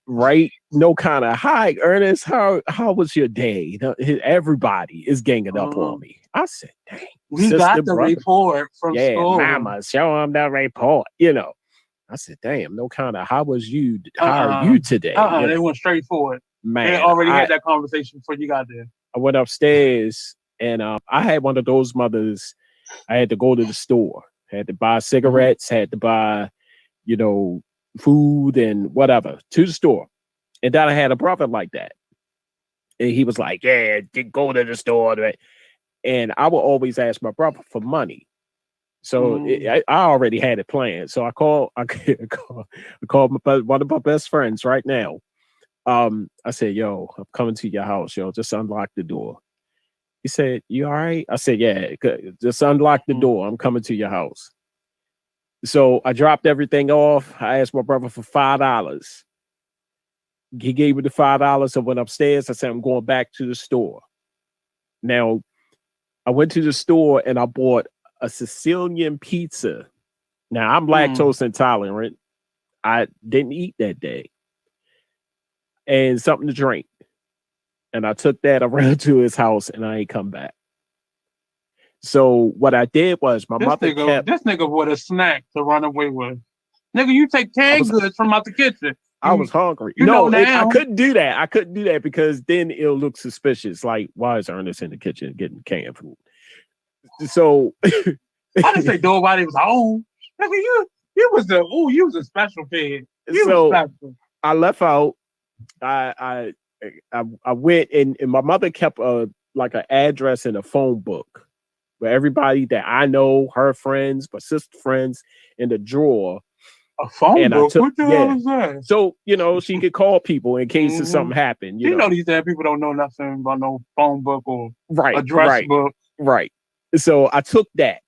Speaker 2: right. No kind of hi, Ernest. How was your day? Everybody is ganging up on me. I said, dang.
Speaker 1: We got the report from school.
Speaker 2: Mama, show them the report. I said, damn. No kind of how was you? How are you today?
Speaker 1: They went straight for it.
Speaker 2: Man,
Speaker 1: they already had that conversation before you got there.
Speaker 2: I went upstairs. And I had one of those mothers. I had to go to the store. Had to buy cigarettes. Had to buy, food and whatever to the store. And then I had a brother like that. And he was like, "Yeah, go to the store." And I would always ask my brother for money. So I already had it planned. So I called one of my best friends right now. I said, "Yo, I'm coming to your house. Yo, just unlock the door." He said, "You all right?" I said, "Yeah, just unlock the door. I'm coming to your house." So I dropped everything off. I asked my brother for $5. He gave me the $5. I went upstairs. I said, "I'm going back to the store." Now, I went to the store and I bought a Sicilian pizza. Now, I'm lactose intolerant. I didn't eat that day. And something to drink. And I took that around to his house and I ain't come back. So what I did was this
Speaker 1: nigga bought a snack to run away with. Nigga, you take canned goods from out the kitchen.
Speaker 2: I was hungry. I couldn't do that. I couldn't do that because then it'll look suspicious. Like, why is Ernest in the kitchen getting canned food? So
Speaker 1: I didn't say nobody was home. Nigga, you was a special kid. You was special.
Speaker 2: I left out. I went and my mother kept an address in a phone book where everybody that I know, her friends, my sister friends, in the drawer.
Speaker 1: A phone book? What the hell is that?
Speaker 2: So, she could call people in case if something happened.
Speaker 1: You know these damn people don't know nothing about no phone book or address book.
Speaker 2: Right. So I took that.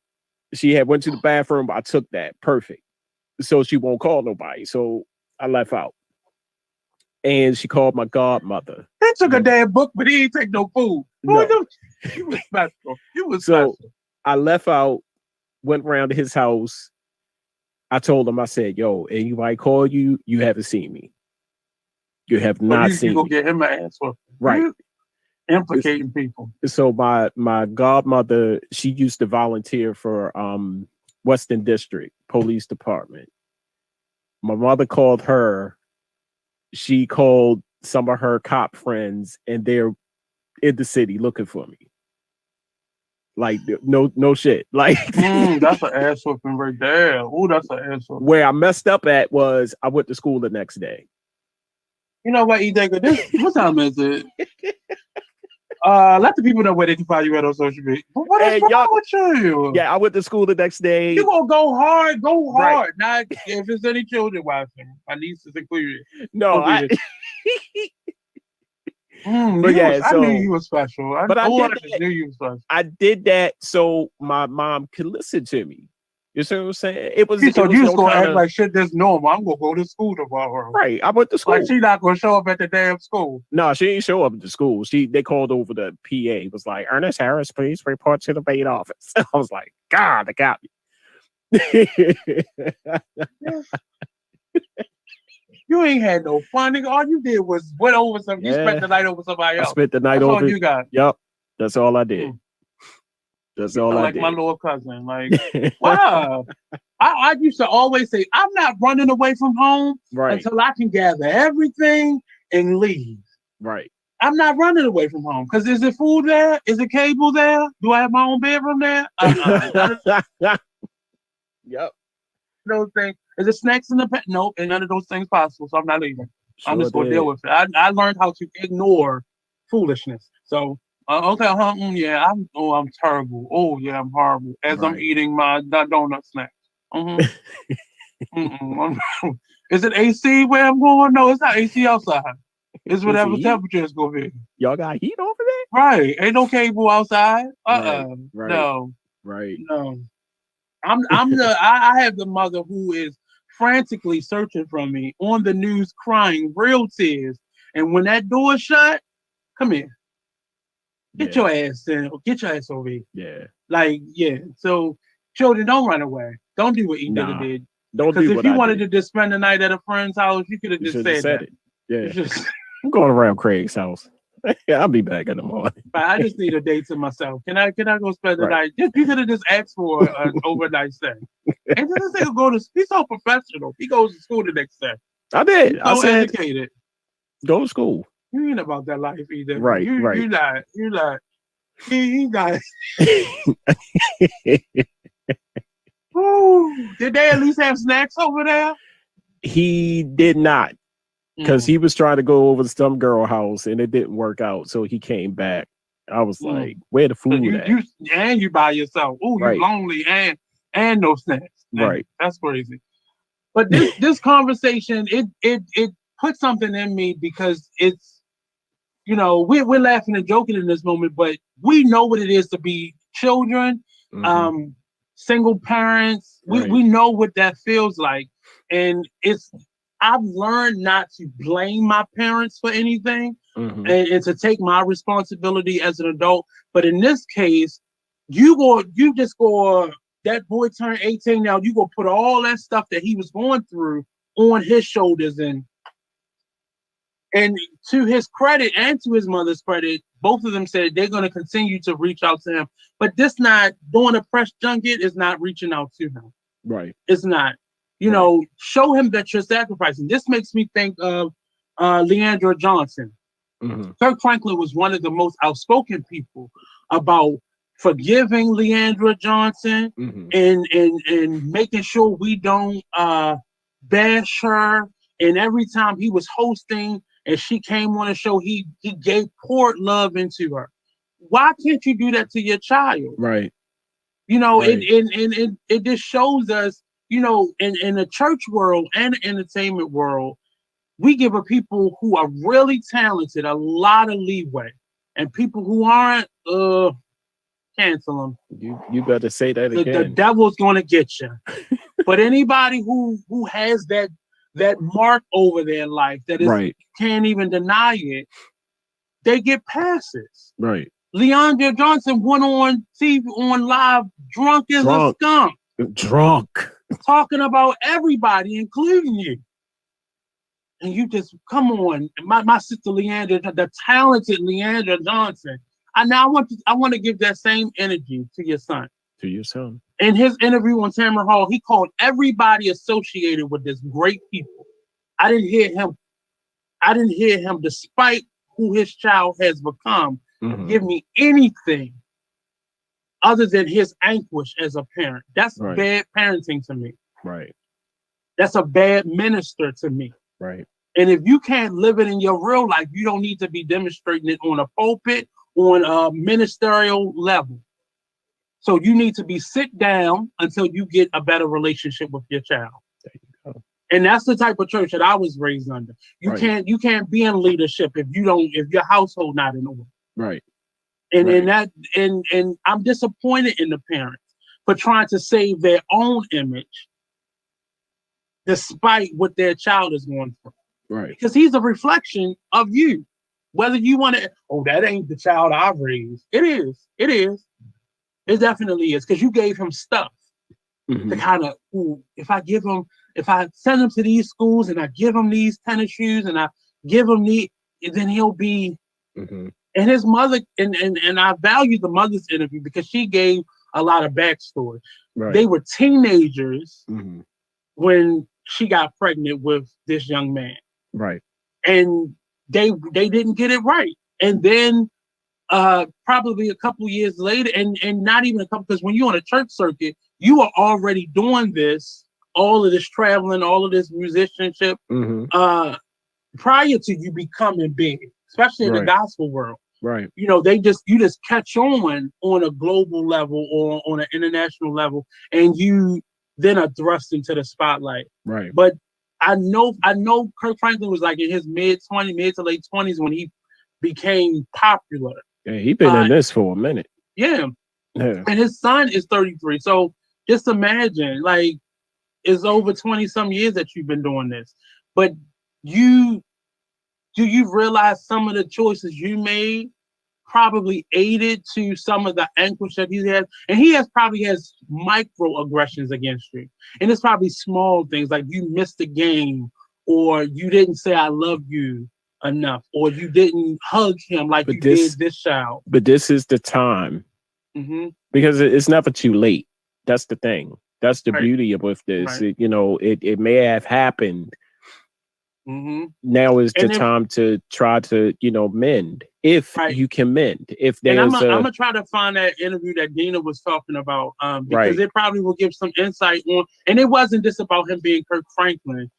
Speaker 2: She had went to the bathroom, but I took that. Perfect. So she won't call nobody. So I left out. And she called my godmother.
Speaker 1: He took a damn book, but he didn't take no food.
Speaker 2: No.
Speaker 1: You was special.
Speaker 2: So I left out, went around to his house. I told him, I said, "Yo, anybody call you, you haven't seen me. You have not seen me."
Speaker 1: You go get him an answer.
Speaker 2: Right.
Speaker 1: Implicating people.
Speaker 2: So my godmother, she used to volunteer for Western District Police Department. My mother called her. She called some of her cop friends, and they're in the city looking for me. Like no shit. Like
Speaker 1: that's an ass whooping right there. Oh, that's an ass whooping.
Speaker 2: Where I messed up at was I went to school the next day.
Speaker 1: You know what, E-Digger? What time is it? Let the people know where they can find you at on social media. But what is wrong with you?
Speaker 2: Yeah, I went to school the next day.
Speaker 1: You gonna go hard, right. Not if there's any children watching. My niece is included.
Speaker 2: No,
Speaker 1: but yeah, I knew you were special. I knew you were special.
Speaker 2: I did that so my mom could listen to me. You see what I'm saying? It was.
Speaker 1: So you was gonna act like shit that's normal. I'm gonna go to school tomorrow.
Speaker 2: Right. I went to school.
Speaker 1: Like she not gonna show up at the damn school.
Speaker 2: No, she didn't show up at the school. They called over the PA. It was like, Ernest Harris, please report to the main office. I was like, God, they got me.
Speaker 1: You ain't had no fun, nigga. All you did was went over some. You spent the night over somebody else.
Speaker 2: I spent the night
Speaker 1: that's
Speaker 2: over.
Speaker 1: All you got.
Speaker 2: Yep. That's all I did. That's all I did.
Speaker 1: Like my little cousin. Like, wow. I used to always say, I'm not running away from home until I can gather everything and leave.
Speaker 2: Right.
Speaker 1: I'm not running away from home. Because is it food there? Is it cable there? Do I have my own bedroom there?
Speaker 2: Yep.
Speaker 1: Those things. Is it snacks in the pet? Nope. And none of those things possible. So I'm not leaving. I'm just going to deal with it. I learned how to ignore foolishness. So, okay. Yeah. I'm terrible. Oh, yeah. I'm horrible. As I'm eating my donut snack. Is it AC where I'm going? No, it's not AC outside. It's whatever temperature it's gonna be.
Speaker 2: Y'all got heat over there?
Speaker 1: Right. Ain't no cable outside.
Speaker 2: Right.
Speaker 1: No.
Speaker 2: Right.
Speaker 1: No. I have the mother who is frantically searching for me on the news, crying real tears. And when that door shut, come here. Get your ass in. Get your ass over here.
Speaker 2: Yeah.
Speaker 1: Like, yeah. So children, don't run away. Don't do what E-Digger did.
Speaker 2: Don't do what I did. Because
Speaker 1: if you wanted to just spend the night at a friend's house, you could have just said
Speaker 2: it. Yeah. I'm going around Craig's house. Yeah, I'll be back in the morning.
Speaker 1: I just need a day to myself. Can I go spend the night? You could have just asked for an overnight stay. And this nigga go to. He's so professional. He goes to school the next day.
Speaker 2: I did.
Speaker 1: I said, educated.
Speaker 2: Go to school.
Speaker 1: You ain't about that life either.
Speaker 2: Right.
Speaker 1: You're not. He's not. Ooh, did they at least have snacks over there?
Speaker 2: He did not, because he was trying to go over to some girl house and it didn't work out. So he came back. I was like, "Where the food at?"
Speaker 1: You by yourself. Ooh, you're lonely and no snacks.
Speaker 2: Right.
Speaker 1: That's crazy. But this conversation, it put something in me because it's, we're laughing and joking in this moment, but we know what it is to be children. Single parents, we know what that feels like. And I've learned not to blame my parents for anything and to take my responsibility as an adult. But in this case, that boy turned 18 now, you go put all that stuff that he was going through on his shoulders. And to his credit and to his mother's credit, both of them said they're going to continue to reach out to him. But this not doing a press junket is not reaching out to him.
Speaker 2: Right.
Speaker 1: It's not. Show him that you're sacrificing. This makes me think of Leandra Johnson. Kirk Franklin was one of the most outspoken people about forgiving Leandra Johnson and making sure we don't bash her. And every time he was hosting and she came on a show, he gave poured love into her. Why can't you do that to your child?
Speaker 2: Right.
Speaker 1: It just shows us, in the church world and the entertainment world, we give people who are really talented a lot of leeway, and people who aren't, cancel them.
Speaker 2: You better say that again.
Speaker 1: The devil's gonna get you. But anybody who has that mark over their life that is can't even deny it, they get passes.
Speaker 2: Right.
Speaker 1: Leandra Johnson went on TV on live drunk as a skunk.
Speaker 2: Drunk.
Speaker 1: Talking about everybody, including you. And you just come on, my sister Leandra, the talented Leandra Johnson. I want to give that same energy to your son.
Speaker 2: To your son.
Speaker 1: In his interview on Tamron Hall, he called everybody associated with this great people. I didn't hear him, despite who his child has become, give me anything other than his anguish as a parent. That's bad parenting to me.
Speaker 2: Right.
Speaker 1: That's a bad minister to me.
Speaker 2: Right.
Speaker 1: And if you can't live it in your real life, you don't need to be demonstrating it on a pulpit, on a ministerial level. So you need to be sit down until you get a better relationship with your child.
Speaker 2: There you go.
Speaker 1: And that's the type of church that I was raised under. You can't be in leadership if your household not in order.
Speaker 2: Right.
Speaker 1: And I'm disappointed in the parents for trying to save their own image despite what their child is going through.
Speaker 2: Right.
Speaker 1: Because he's a reflection of you. Whether you want to, that ain't the child I raised. It is. It is. It definitely is. Because you gave him stuff to kind of, if I send him to these schools and I give him these tennis shoes and I give him then he'll be. And his mother, and I value the mother's interview because she gave a lot of backstory.
Speaker 2: Right.
Speaker 1: They were teenagers when she got pregnant with this young man.
Speaker 2: Right.
Speaker 1: And they didn't get it right. And then probably a couple years later, and not even a couple, because when you're on a church circuit, you are already doing this, all of this traveling, all of this musicianship, prior to you becoming big, especially in the gospel world.
Speaker 2: Right.
Speaker 1: You just catch on a global level or on an international level, and you then are thrust into the spotlight.
Speaker 2: Right.
Speaker 1: But I know Kirk Franklin was like in his mid to late 20s when he became popular.
Speaker 2: Yeah, he's been in this for a minute.
Speaker 1: Yeah. And his son is 33. So just imagine, like, it's over 20 some years that you've been doing this. But do you realize some of the choices you made probably aided to some of the anguish that he has? And he probably has microaggressions against you. And it's probably small things like you missed a game, or you didn't say I love you enough, or you didn't hug him like you did this child.
Speaker 2: But this is the time. Because it's never too late. That's the thing. That's the beauty of with this. Right. It may have happened. Now is the time to try to, mend. If you can mend. If there's
Speaker 1: I'm gonna try to find that interview that Dina was talking about, because it probably will give some insight on. And it wasn't just about him being Kirk Franklin,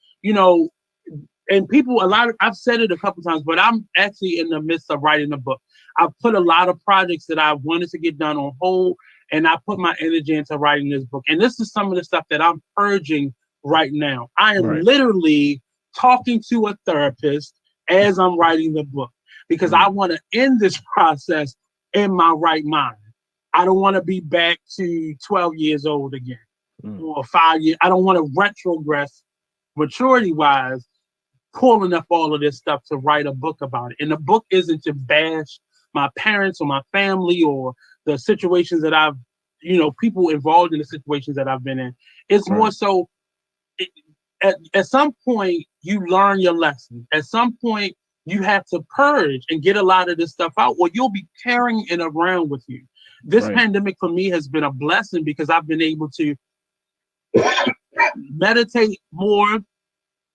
Speaker 1: and people, I've said it a couple times, but I'm actually in the midst of writing a book. I've put a lot of projects that I wanted to get done on hold, and I put my energy into writing this book. And this is some of the stuff that I'm purging right now. I am literally talking to a therapist as I'm writing the book, because I want to end this process in my right mind. I don't want to be back to 12 years old again or 5 years. I don't want to retrogress maturity-wise, pulling up all of this stuff to write a book about it. And the book isn't to bash my parents or my family or the situations that I've, people involved in the situations that I've been in. It's more so, at some point, you learn your lesson. At some point, you have to purge and get a lot of this stuff out, or you'll be carrying it around with you. This pandemic for me has been a blessing because I've been able to meditate more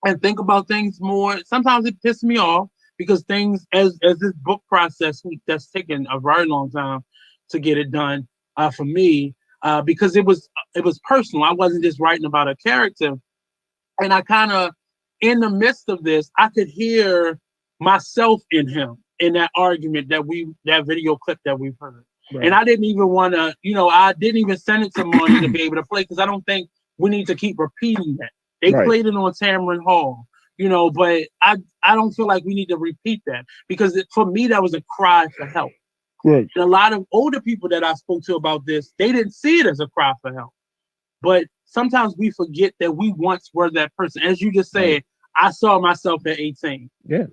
Speaker 1: and think about things more. Sometimes it pisses me off because things, as this book process that's taken a very long time to get it done for me, because it was personal. I wasn't just writing about a character. And I kind of, in the midst of this, I could hear myself in him in that argument that video clip that we've heard. And I didn't even want to, I didn't even send it to Marty to be able to play, because I don't think we need to keep repeating that. They played it on Tamron Hall, but I don't feel like we need to repeat that, because for me, that was a cry for help. And a lot of older people that I spoke to about this, they didn't see it as a cry for help. But sometimes we forget that we once were that person. As you just said, I saw myself at 18.
Speaker 2: Yeah.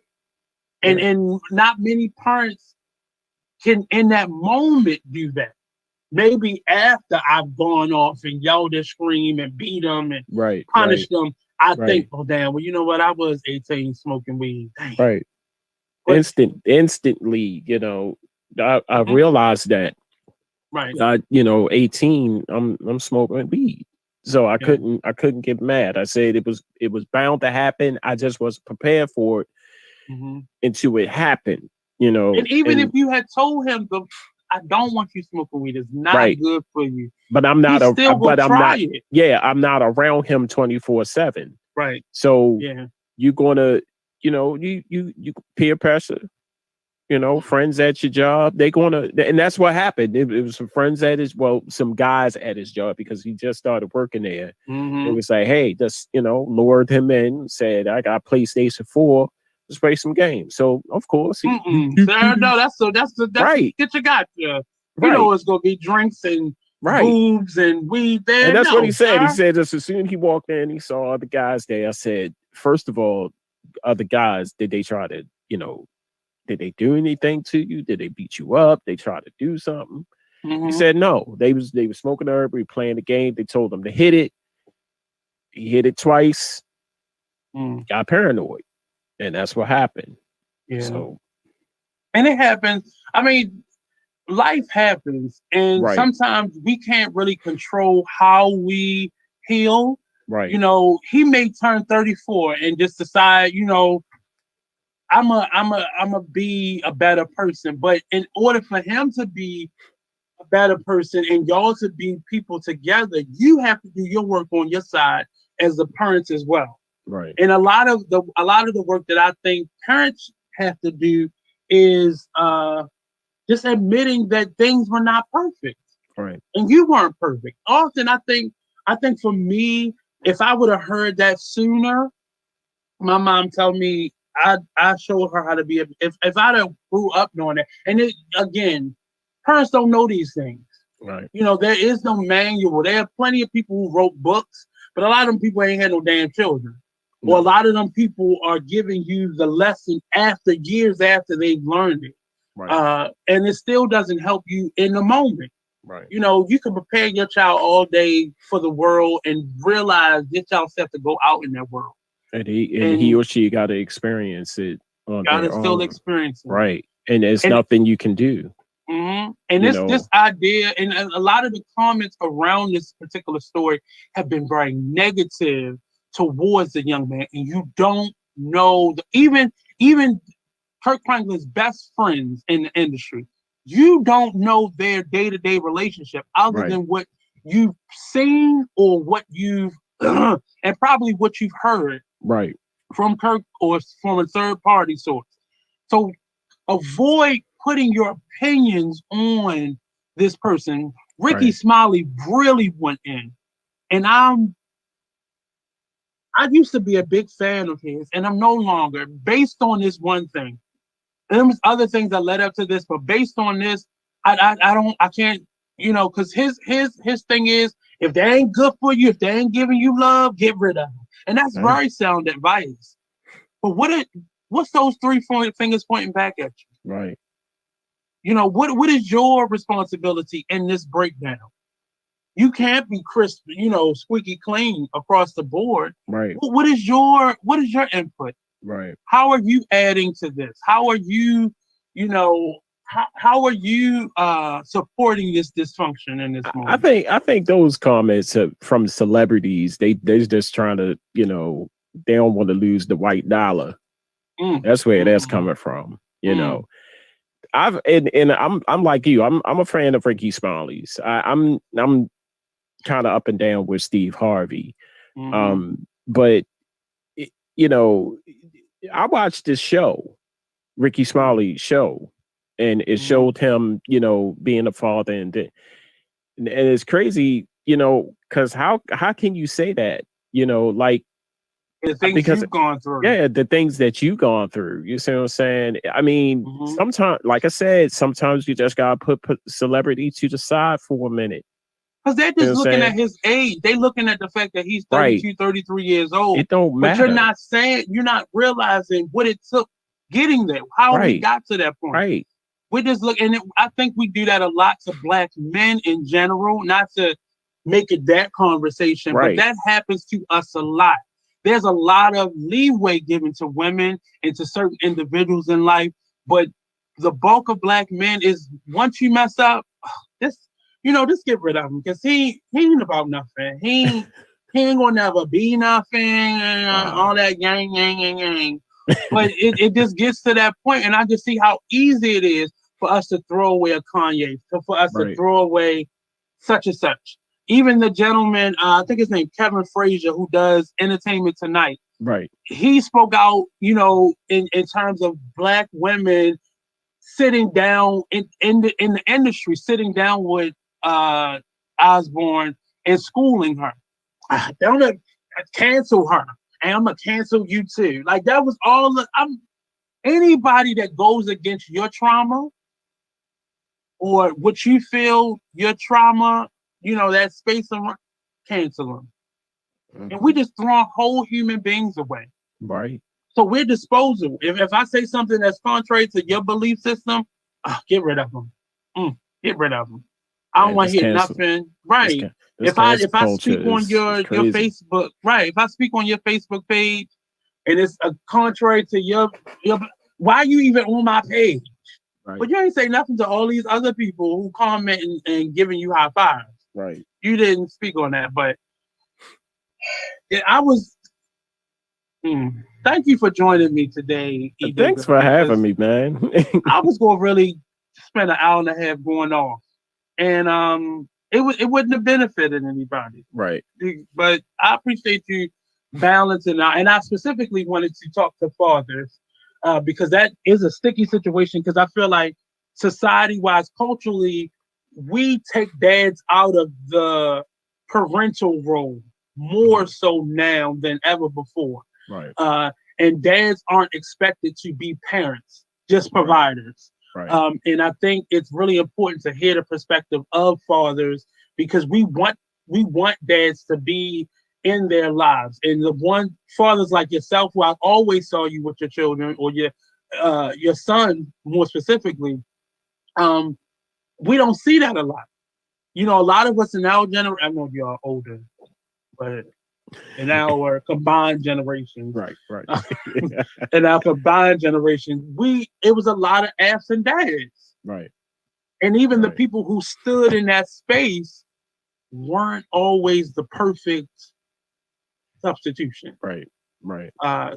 Speaker 1: And not many parents can, in that moment, do that. Maybe after I've gone off and yelled and screamed and beat them and punished them, I think, oh damn, well, you know what? I was 18 smoking weed. Damn.
Speaker 2: Right.
Speaker 1: But,
Speaker 2: instantly, you know, I realized that.
Speaker 1: Right.
Speaker 2: 18, I'm smoking weed. So I couldn't get mad. I said it was bound to happen. I just wasn't prepared for it until it happened, you know.
Speaker 1: And even if you had told him I don't want you smoking weed, it's not good for you.
Speaker 2: But I'm not
Speaker 1: it.
Speaker 2: Yeah, I'm not around him 24/7.
Speaker 1: Right.
Speaker 2: So you're gonna, you peer pressure, friends at your job, they gonna, and that's what happened. It was some friends at some guys at his job because he just started working there. It was like, hey, just, lured him in, said, I got PlayStation 4, let's play some games. So of course,
Speaker 1: that's
Speaker 2: right.
Speaker 1: Get your gotcha. You know it's gonna be drinks and boobs and weed there.
Speaker 2: And that's what he said. He said just as soon as he walked in, he saw other guys there. I said, first of all, other guys, did they try to, did they do anything to you? Did they beat you up? They tried to do something? He said no. They was smoking herb, playing the game. They told him to hit it. He hit it twice. Got paranoid, and that's what happened.
Speaker 1: Yeah.
Speaker 2: So,
Speaker 1: and it happens. I mean, life happens, and sometimes we can't really control how we heal.
Speaker 2: Right.
Speaker 1: He may turn 34 and just decide, I'm a be a better person. But in order for him to be a better person and y'all to be people together, you have to do your work on your side as the parents as well.
Speaker 2: Right.
Speaker 1: And a lot of the work that I think parents have to do is just admitting that things were not perfect.
Speaker 2: Right.
Speaker 1: And you weren't perfect. Often I think for me, if I would have heard that sooner, my mom told me I showed her how to be if I'd have grew up knowing that. And again, parents don't know these things.
Speaker 2: Right.
Speaker 1: There is no manual. There are plenty of people who wrote books, but a lot of them people ain't had no damn children. No. Or a lot of them people are giving you the lesson years after they've learned it.
Speaker 2: Right.
Speaker 1: And it still doesn't help you in the moment.
Speaker 2: Right.
Speaker 1: You can prepare your child all day for the world and realize your child's have to go out in that world.
Speaker 2: And he or she got to experience it on
Speaker 1: their own. Got to still
Speaker 2: own.
Speaker 1: Experience it.
Speaker 2: Right. And there's nothing you can do.
Speaker 1: Mm-hmm. And this idea, and a lot of the comments around this particular story have been very negative towards the young man. And you don't know, even Kirk Franklin's best friends in the industry, you don't know their day-to-day relationship other than what you've seen or what you've, and probably what you've heard from Kirk or from a third-party source. So avoid putting your opinions on this person. Ricky Smiley really went in, and I used to be a big fan of his, and I'm no longer, based on this one thing. And there's other things that led up to this, but based on this, I can't, because his thing is, if they ain't good for you, if they ain't giving you love, get rid of them. And that's very sound advice. But what's those three fingers pointing back at you?
Speaker 2: Right.
Speaker 1: What is your responsibility in this breakdown? You can't be crisp, squeaky clean across the board.
Speaker 2: Right.
Speaker 1: What is your input?
Speaker 2: Right.
Speaker 1: How are you adding to this? How are you, how are you supporting this dysfunction in this moment?
Speaker 2: I think those comments from celebrities, they're just trying to, they don't want to lose the white dollar. That's where that's coming from, know. I'm like you. I'm a fan of Ricky Smiley's. I'm kind of up and down with Steve Harvey. But I watched this show, Ricky Smiley show, and it showed him, being a father, and it's crazy, because how can you say that, like
Speaker 1: the things you've gone through.
Speaker 2: Yeah, the things that you've gone through. You see what I'm saying? I mean, sometimes, like I said, sometimes you just gotta put celebrity to the side for a minute.
Speaker 1: Because they're just looking at his age. They're looking at the fact that he's 32, 33 years old.
Speaker 2: It don't matter.
Speaker 1: But you're not realizing what it took getting there, how we got to that point.
Speaker 2: Right.
Speaker 1: We're just looking, and I think we do that a lot to Black men in general, not to make it that conversation, but that happens to us a lot. there's a lot of leeway given to women and to certain individuals in life, but the bulk of black men is once you mess up, just just get rid of him because he ain't about nothing. He ain't gonna never be nothing. All that yang. But it just gets to that point, and I just see how easy it is for us to throw away a Kanye, for us to throw away such and such. Even the gentleman, I think his name Kevin Frazier, who does Entertainment Tonight.
Speaker 2: Right.
Speaker 1: He spoke out, in terms of black women sitting down in the industry, sitting down with Osborne and schooling her. Don't cancel her, and I'm gonna cancel you too. Like that was all. Anybody that goes against your trauma or what you feel your trauma, that space around, cancel them. And we just throwing whole human beings away.
Speaker 2: Right.
Speaker 1: So we're disposable. If I say something that's contrary to your belief system, get rid of them. Get rid of them. I don't want to hear nothing. Right. If I speak on your Facebook, right? If I speak on your Facebook page and it's contrary to your, why are you even on my page? Right. But you ain't say nothing to all these other people who comment and giving you high fives.
Speaker 2: Right.
Speaker 1: You didn't speak on that, but I was. Thank you for joining me today.
Speaker 2: Thanks for having me, man.
Speaker 1: I was going to really spend an hour and a half going off, and it wouldn't have benefited anybody.
Speaker 2: Right.
Speaker 1: But I appreciate you balancing out, and I specifically wanted to talk to fathers because that is a sticky situation. Because I feel like society-wise, culturally, we take dads out of the parental role more so now than ever before.
Speaker 2: Right.
Speaker 1: And dads aren't expected to be parents, just providers.
Speaker 2: Right.
Speaker 1: And I think it's really important to hear the perspective of fathers because we want dads to be in their lives. And the one fathers like yourself, who I always saw you with your children or your son more specifically, we don't see that a lot. A lot of us in our generation, I know you are older, but in our combined generations.
Speaker 2: Right.
Speaker 1: In our combined generations, it was a lot of absent dads.
Speaker 2: Right.
Speaker 1: And even the people who stood in that space weren't always the perfect substitution.
Speaker 2: Right.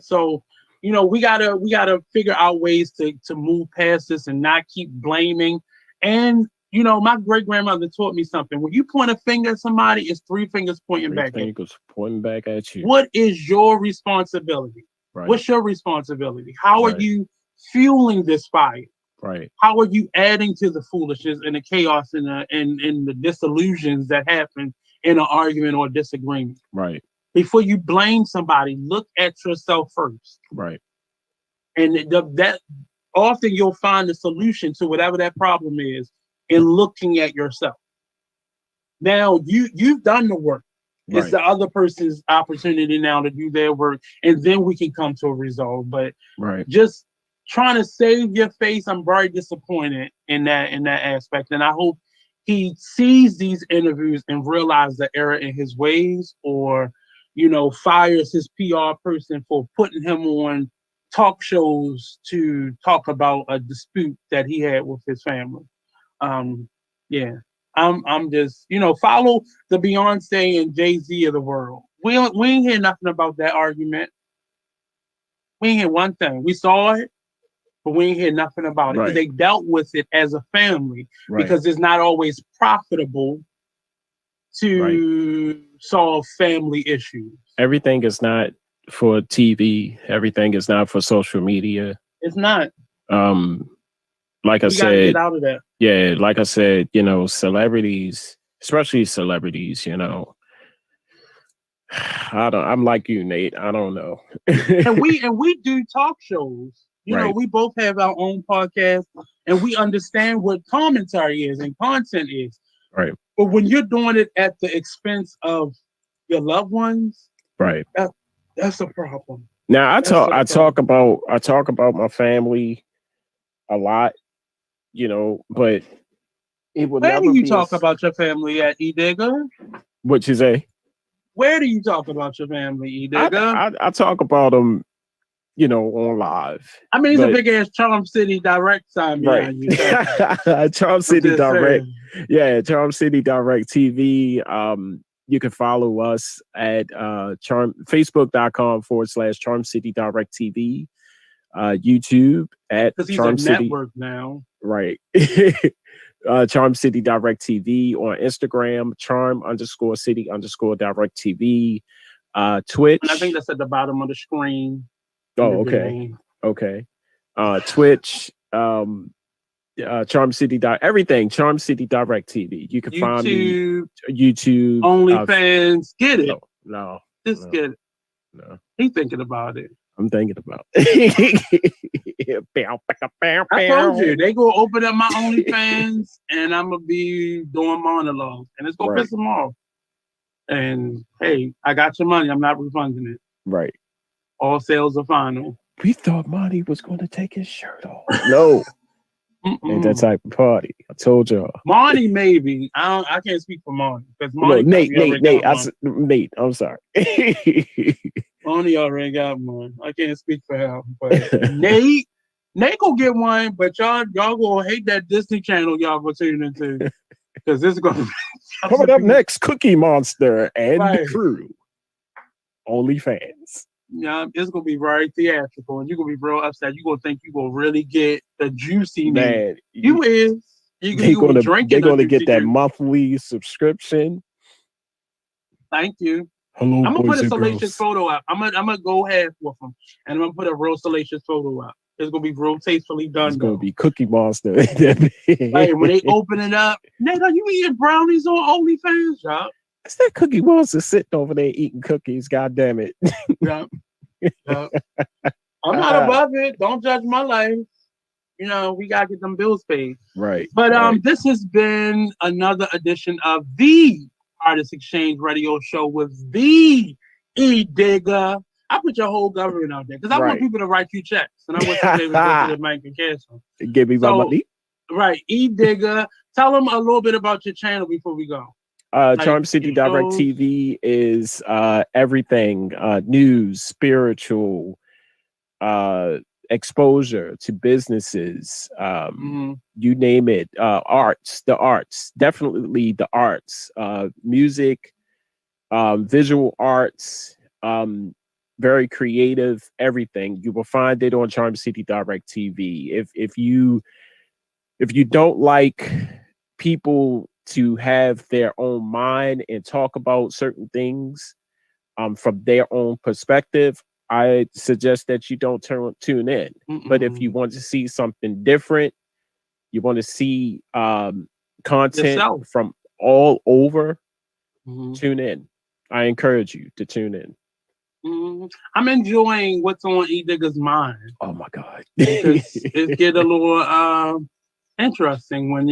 Speaker 1: So, we gotta figure out ways to move past this and not keep blaming. And my great grandmother taught me something. When you point a finger at somebody, it's three fingers pointing back at you.
Speaker 2: Pointing back at you.
Speaker 1: What is your responsibility?
Speaker 2: Right.
Speaker 1: What's your responsibility? How are you fueling this fire?
Speaker 2: Right.
Speaker 1: How are you adding to the foolishness and the chaos and the disillusions that happen in an argument or disagreement?
Speaker 2: Right.
Speaker 1: Before you blame somebody, look at yourself first.
Speaker 2: Right.
Speaker 1: And that often you'll find the solution to whatever that problem is in looking at yourself. Now you've done the work. Right. It's the other person's opportunity now to do their work, and then we can come to a result. But just trying to save your face, I'm very disappointed in that aspect. And I hope he sees these interviews and realizes the error in his ways, or fires his PR person for putting him on talk shows to talk about a dispute that he had with his family. I'm just, follow the Beyonce and Jay-Z of the world. We ain't hear nothing about that argument. We ain't hear one thing. We saw it, but we ain't hear nothing about it. Right. They dealt with it as a family because it's not always profitable to solve family issues.
Speaker 2: Everything is not for TV. Everything is not for social media.
Speaker 1: It's not.
Speaker 2: Like I said,
Speaker 1: get out of that.
Speaker 2: Yeah, like I said, celebrities, especially celebrities, I'm like you, Nate. I don't know.
Speaker 1: and we do talk shows. We both have our own podcast, and we understand what commentary is and content is.
Speaker 2: Right.
Speaker 1: But when you're doing it at the expense of your loved ones,
Speaker 2: right,
Speaker 1: that's a problem.
Speaker 2: Now I talk about my family a lot, but it would
Speaker 1: Where
Speaker 2: never
Speaker 1: do you
Speaker 2: be
Speaker 1: talk about your family at, E-Digger?
Speaker 2: What you say?
Speaker 1: Where do you talk about your family, E-Digger?
Speaker 2: I talk about them, on live.
Speaker 1: I mean, he's a big ass Charm City Direct sign behind you.
Speaker 2: Charm City Direct. Yeah, Charm City Direct TV. You can follow us at Facebook.com/Charm City Direct TV. YouTube at Charm City
Speaker 1: network now.
Speaker 2: Right. Charm City Direct TV on Instagram, Charm_City_Direct TV. Twitch.
Speaker 1: And I think that's at the bottom of the screen.
Speaker 2: Oh, okay. Okay. Twitch, Charm City everything, Charm City Direct TV. You can find me YouTube,
Speaker 1: OnlyFans. Get it?
Speaker 2: No.
Speaker 1: Just get it.
Speaker 2: No.
Speaker 1: He's thinking about it.
Speaker 2: I'm thinking about it.
Speaker 1: I told you they gonna open up my OnlyFans and I'm gonna be doing monologues and it's gonna piss them off. And hey, I got your money. I'm not refunding it.
Speaker 2: Right.
Speaker 1: All sales are final.
Speaker 2: We thought Monty was going to take his shirt off. No. Ain't that type of party. I told y'all.
Speaker 1: Marty, maybe. I can't speak for Marty.
Speaker 2: Nate, I'm sorry.
Speaker 1: Marty already got one. I can't speak for him. But Nate gonna get one, but y'all gonna hate that Disney Channel y'all gonna tune into. Because this is gonna be
Speaker 2: coming up next, Cookie Monster and the crew. OnlyFans.
Speaker 1: Yeah, it's gonna be very theatrical, and you're gonna be real upset. You're gonna think you're gonna really get the juicy
Speaker 2: man.
Speaker 1: They're gonna
Speaker 2: get that monthly subscription.
Speaker 1: Thank you.
Speaker 2: Hello,
Speaker 1: I'm gonna put a salacious photo up. I'm gonna go half with them, and I'm gonna put a real salacious photo up. It's gonna be real tastefully done.
Speaker 2: It's gonna be Cookie Monster.
Speaker 1: Hey, when they open it up, nigga, you eating brownies on OnlyFans, y'all?
Speaker 2: It's that Cookie Monster sitting over there eating cookies. God damn it.
Speaker 1: Yeah. I'm not above it. Don't judge my life. We gotta get them bills paid.
Speaker 2: Right.
Speaker 1: But this has been another edition of the Artist Exchange Radio Show with the E-Digger. I put your whole government out there because I want people to write you checks, and I want you to be able to go to the bank and cash them.
Speaker 2: Give me my money.
Speaker 1: Right, E-Digger. Tell them a little bit about your channel before we go.
Speaker 2: Charm City Direct TV is everything news, spiritual, exposure to businesses, you name it, the arts, definitely the arts, music, visual arts, very creative, everything. You will find it on Charm City Direct TV. If you don't like people to have their own mind and talk about certain things from their own perspective, I suggest that you don't tune in. But if you want to see something different, you want to see content from all over, tune in. I encourage you to tune in.
Speaker 1: I'm enjoying what's on E-Digger's mind.
Speaker 2: Oh my God.
Speaker 1: It get a little interesting when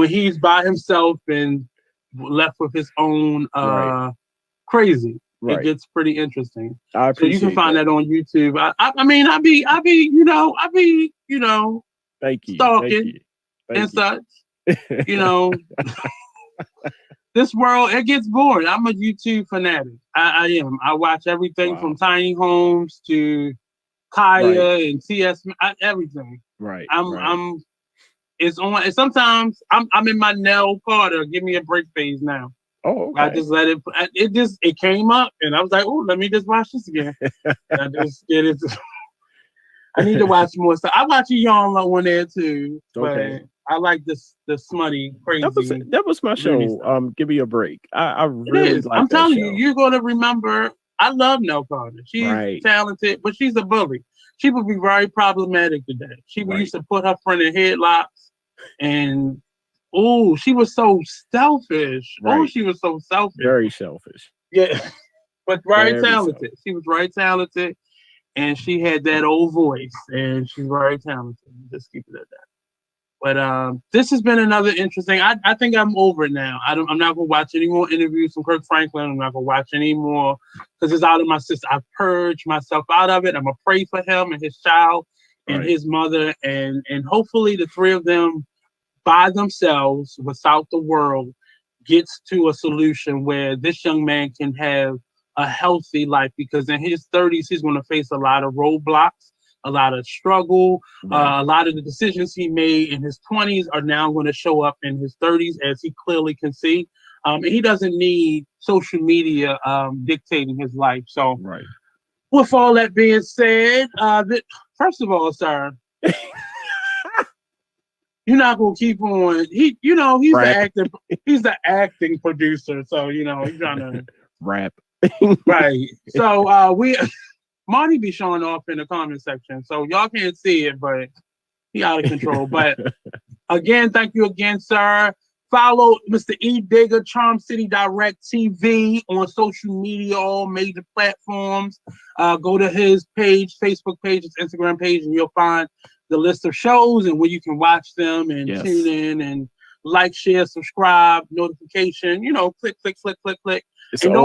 Speaker 1: he's by himself and left with his own crazy. It gets pretty interesting. So you can find that on YouTube. I mean, I be
Speaker 2: thank you,
Speaker 1: stalking and such. This world, it gets boring. I'm a YouTube fanatic. I am. I watch everything from tiny homes to Kaya and TS, everything.
Speaker 2: Right.
Speaker 1: It's on. And sometimes I'm in my Nell Carter. Give me a break phase now.
Speaker 2: Oh, okay.
Speaker 1: I just let it. It came up, and I was like, "Oh, let me just watch this again." I just get it. I need to watch more stuff. I watch a Young Low one there too. Okay. I like the smutty, crazy.
Speaker 2: That was my show. Give me a break. I really like.
Speaker 1: I'm telling you, you're gonna remember. I love Nell Carter. She's talented, but she's a bully. She would be very problematic today. She used to put her friend in headlocks. And she was so selfish. She was so selfish.
Speaker 2: Very selfish.
Speaker 1: Yeah. But very talented. Selfish. She was very talented. And she had that old voice. And she's very talented. Just keep it at that. But this has been another interesting. I think I'm over it now. I'm not gonna watch any more interviews from Kirk Franklin. I'm not gonna watch any more because it's out of my system. I've purged myself out of it. I'm gonna pray for him and his child and his mother, and hopefully the three of them by themselves without the world gets to a solution where this young man can have a healthy life, because in his 30s he's going to face a lot of roadblocks, a lot of struggle. A lot of the decisions he made in his 20s are now going to show up in his 30s, as he clearly can see. And he doesn't need social media dictating his life. So, with all that being said, first of all, sir, you're not gonna keep on. He's the acting producer. So he's trying to
Speaker 2: rap.
Speaker 1: Right. So Marty be showing off in the comment section. So y'all can't see it, but he out of control. But again, thank you again, sir. Follow Mr. E. Digger, Charm City Direct TV on social media, all major platforms. Go to his page, Facebook page, his Instagram page, and you'll find the list of shows and where you can watch them and tune in and like, share, subscribe, notification. Click.
Speaker 2: It's
Speaker 1: and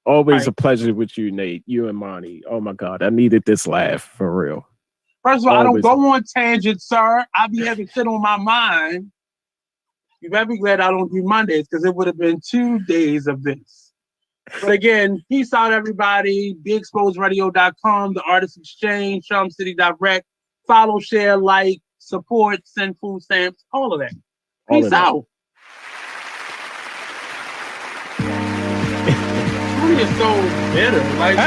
Speaker 2: always a pleasure with you, Nate. You and Monty. Oh my God, I needed this laugh for real.
Speaker 1: First of all, I don't go on tangents, sir. I be having shit on my mind. You better be glad I don't do Mondays, because it would have been 2 days of this. But again, peace out, everybody. BeExposedRadio.com, The Artist Exchange, Charm City Direct. Follow, share, like, support, send food stamps, all of that. Peace out. Money is so bitter. Like,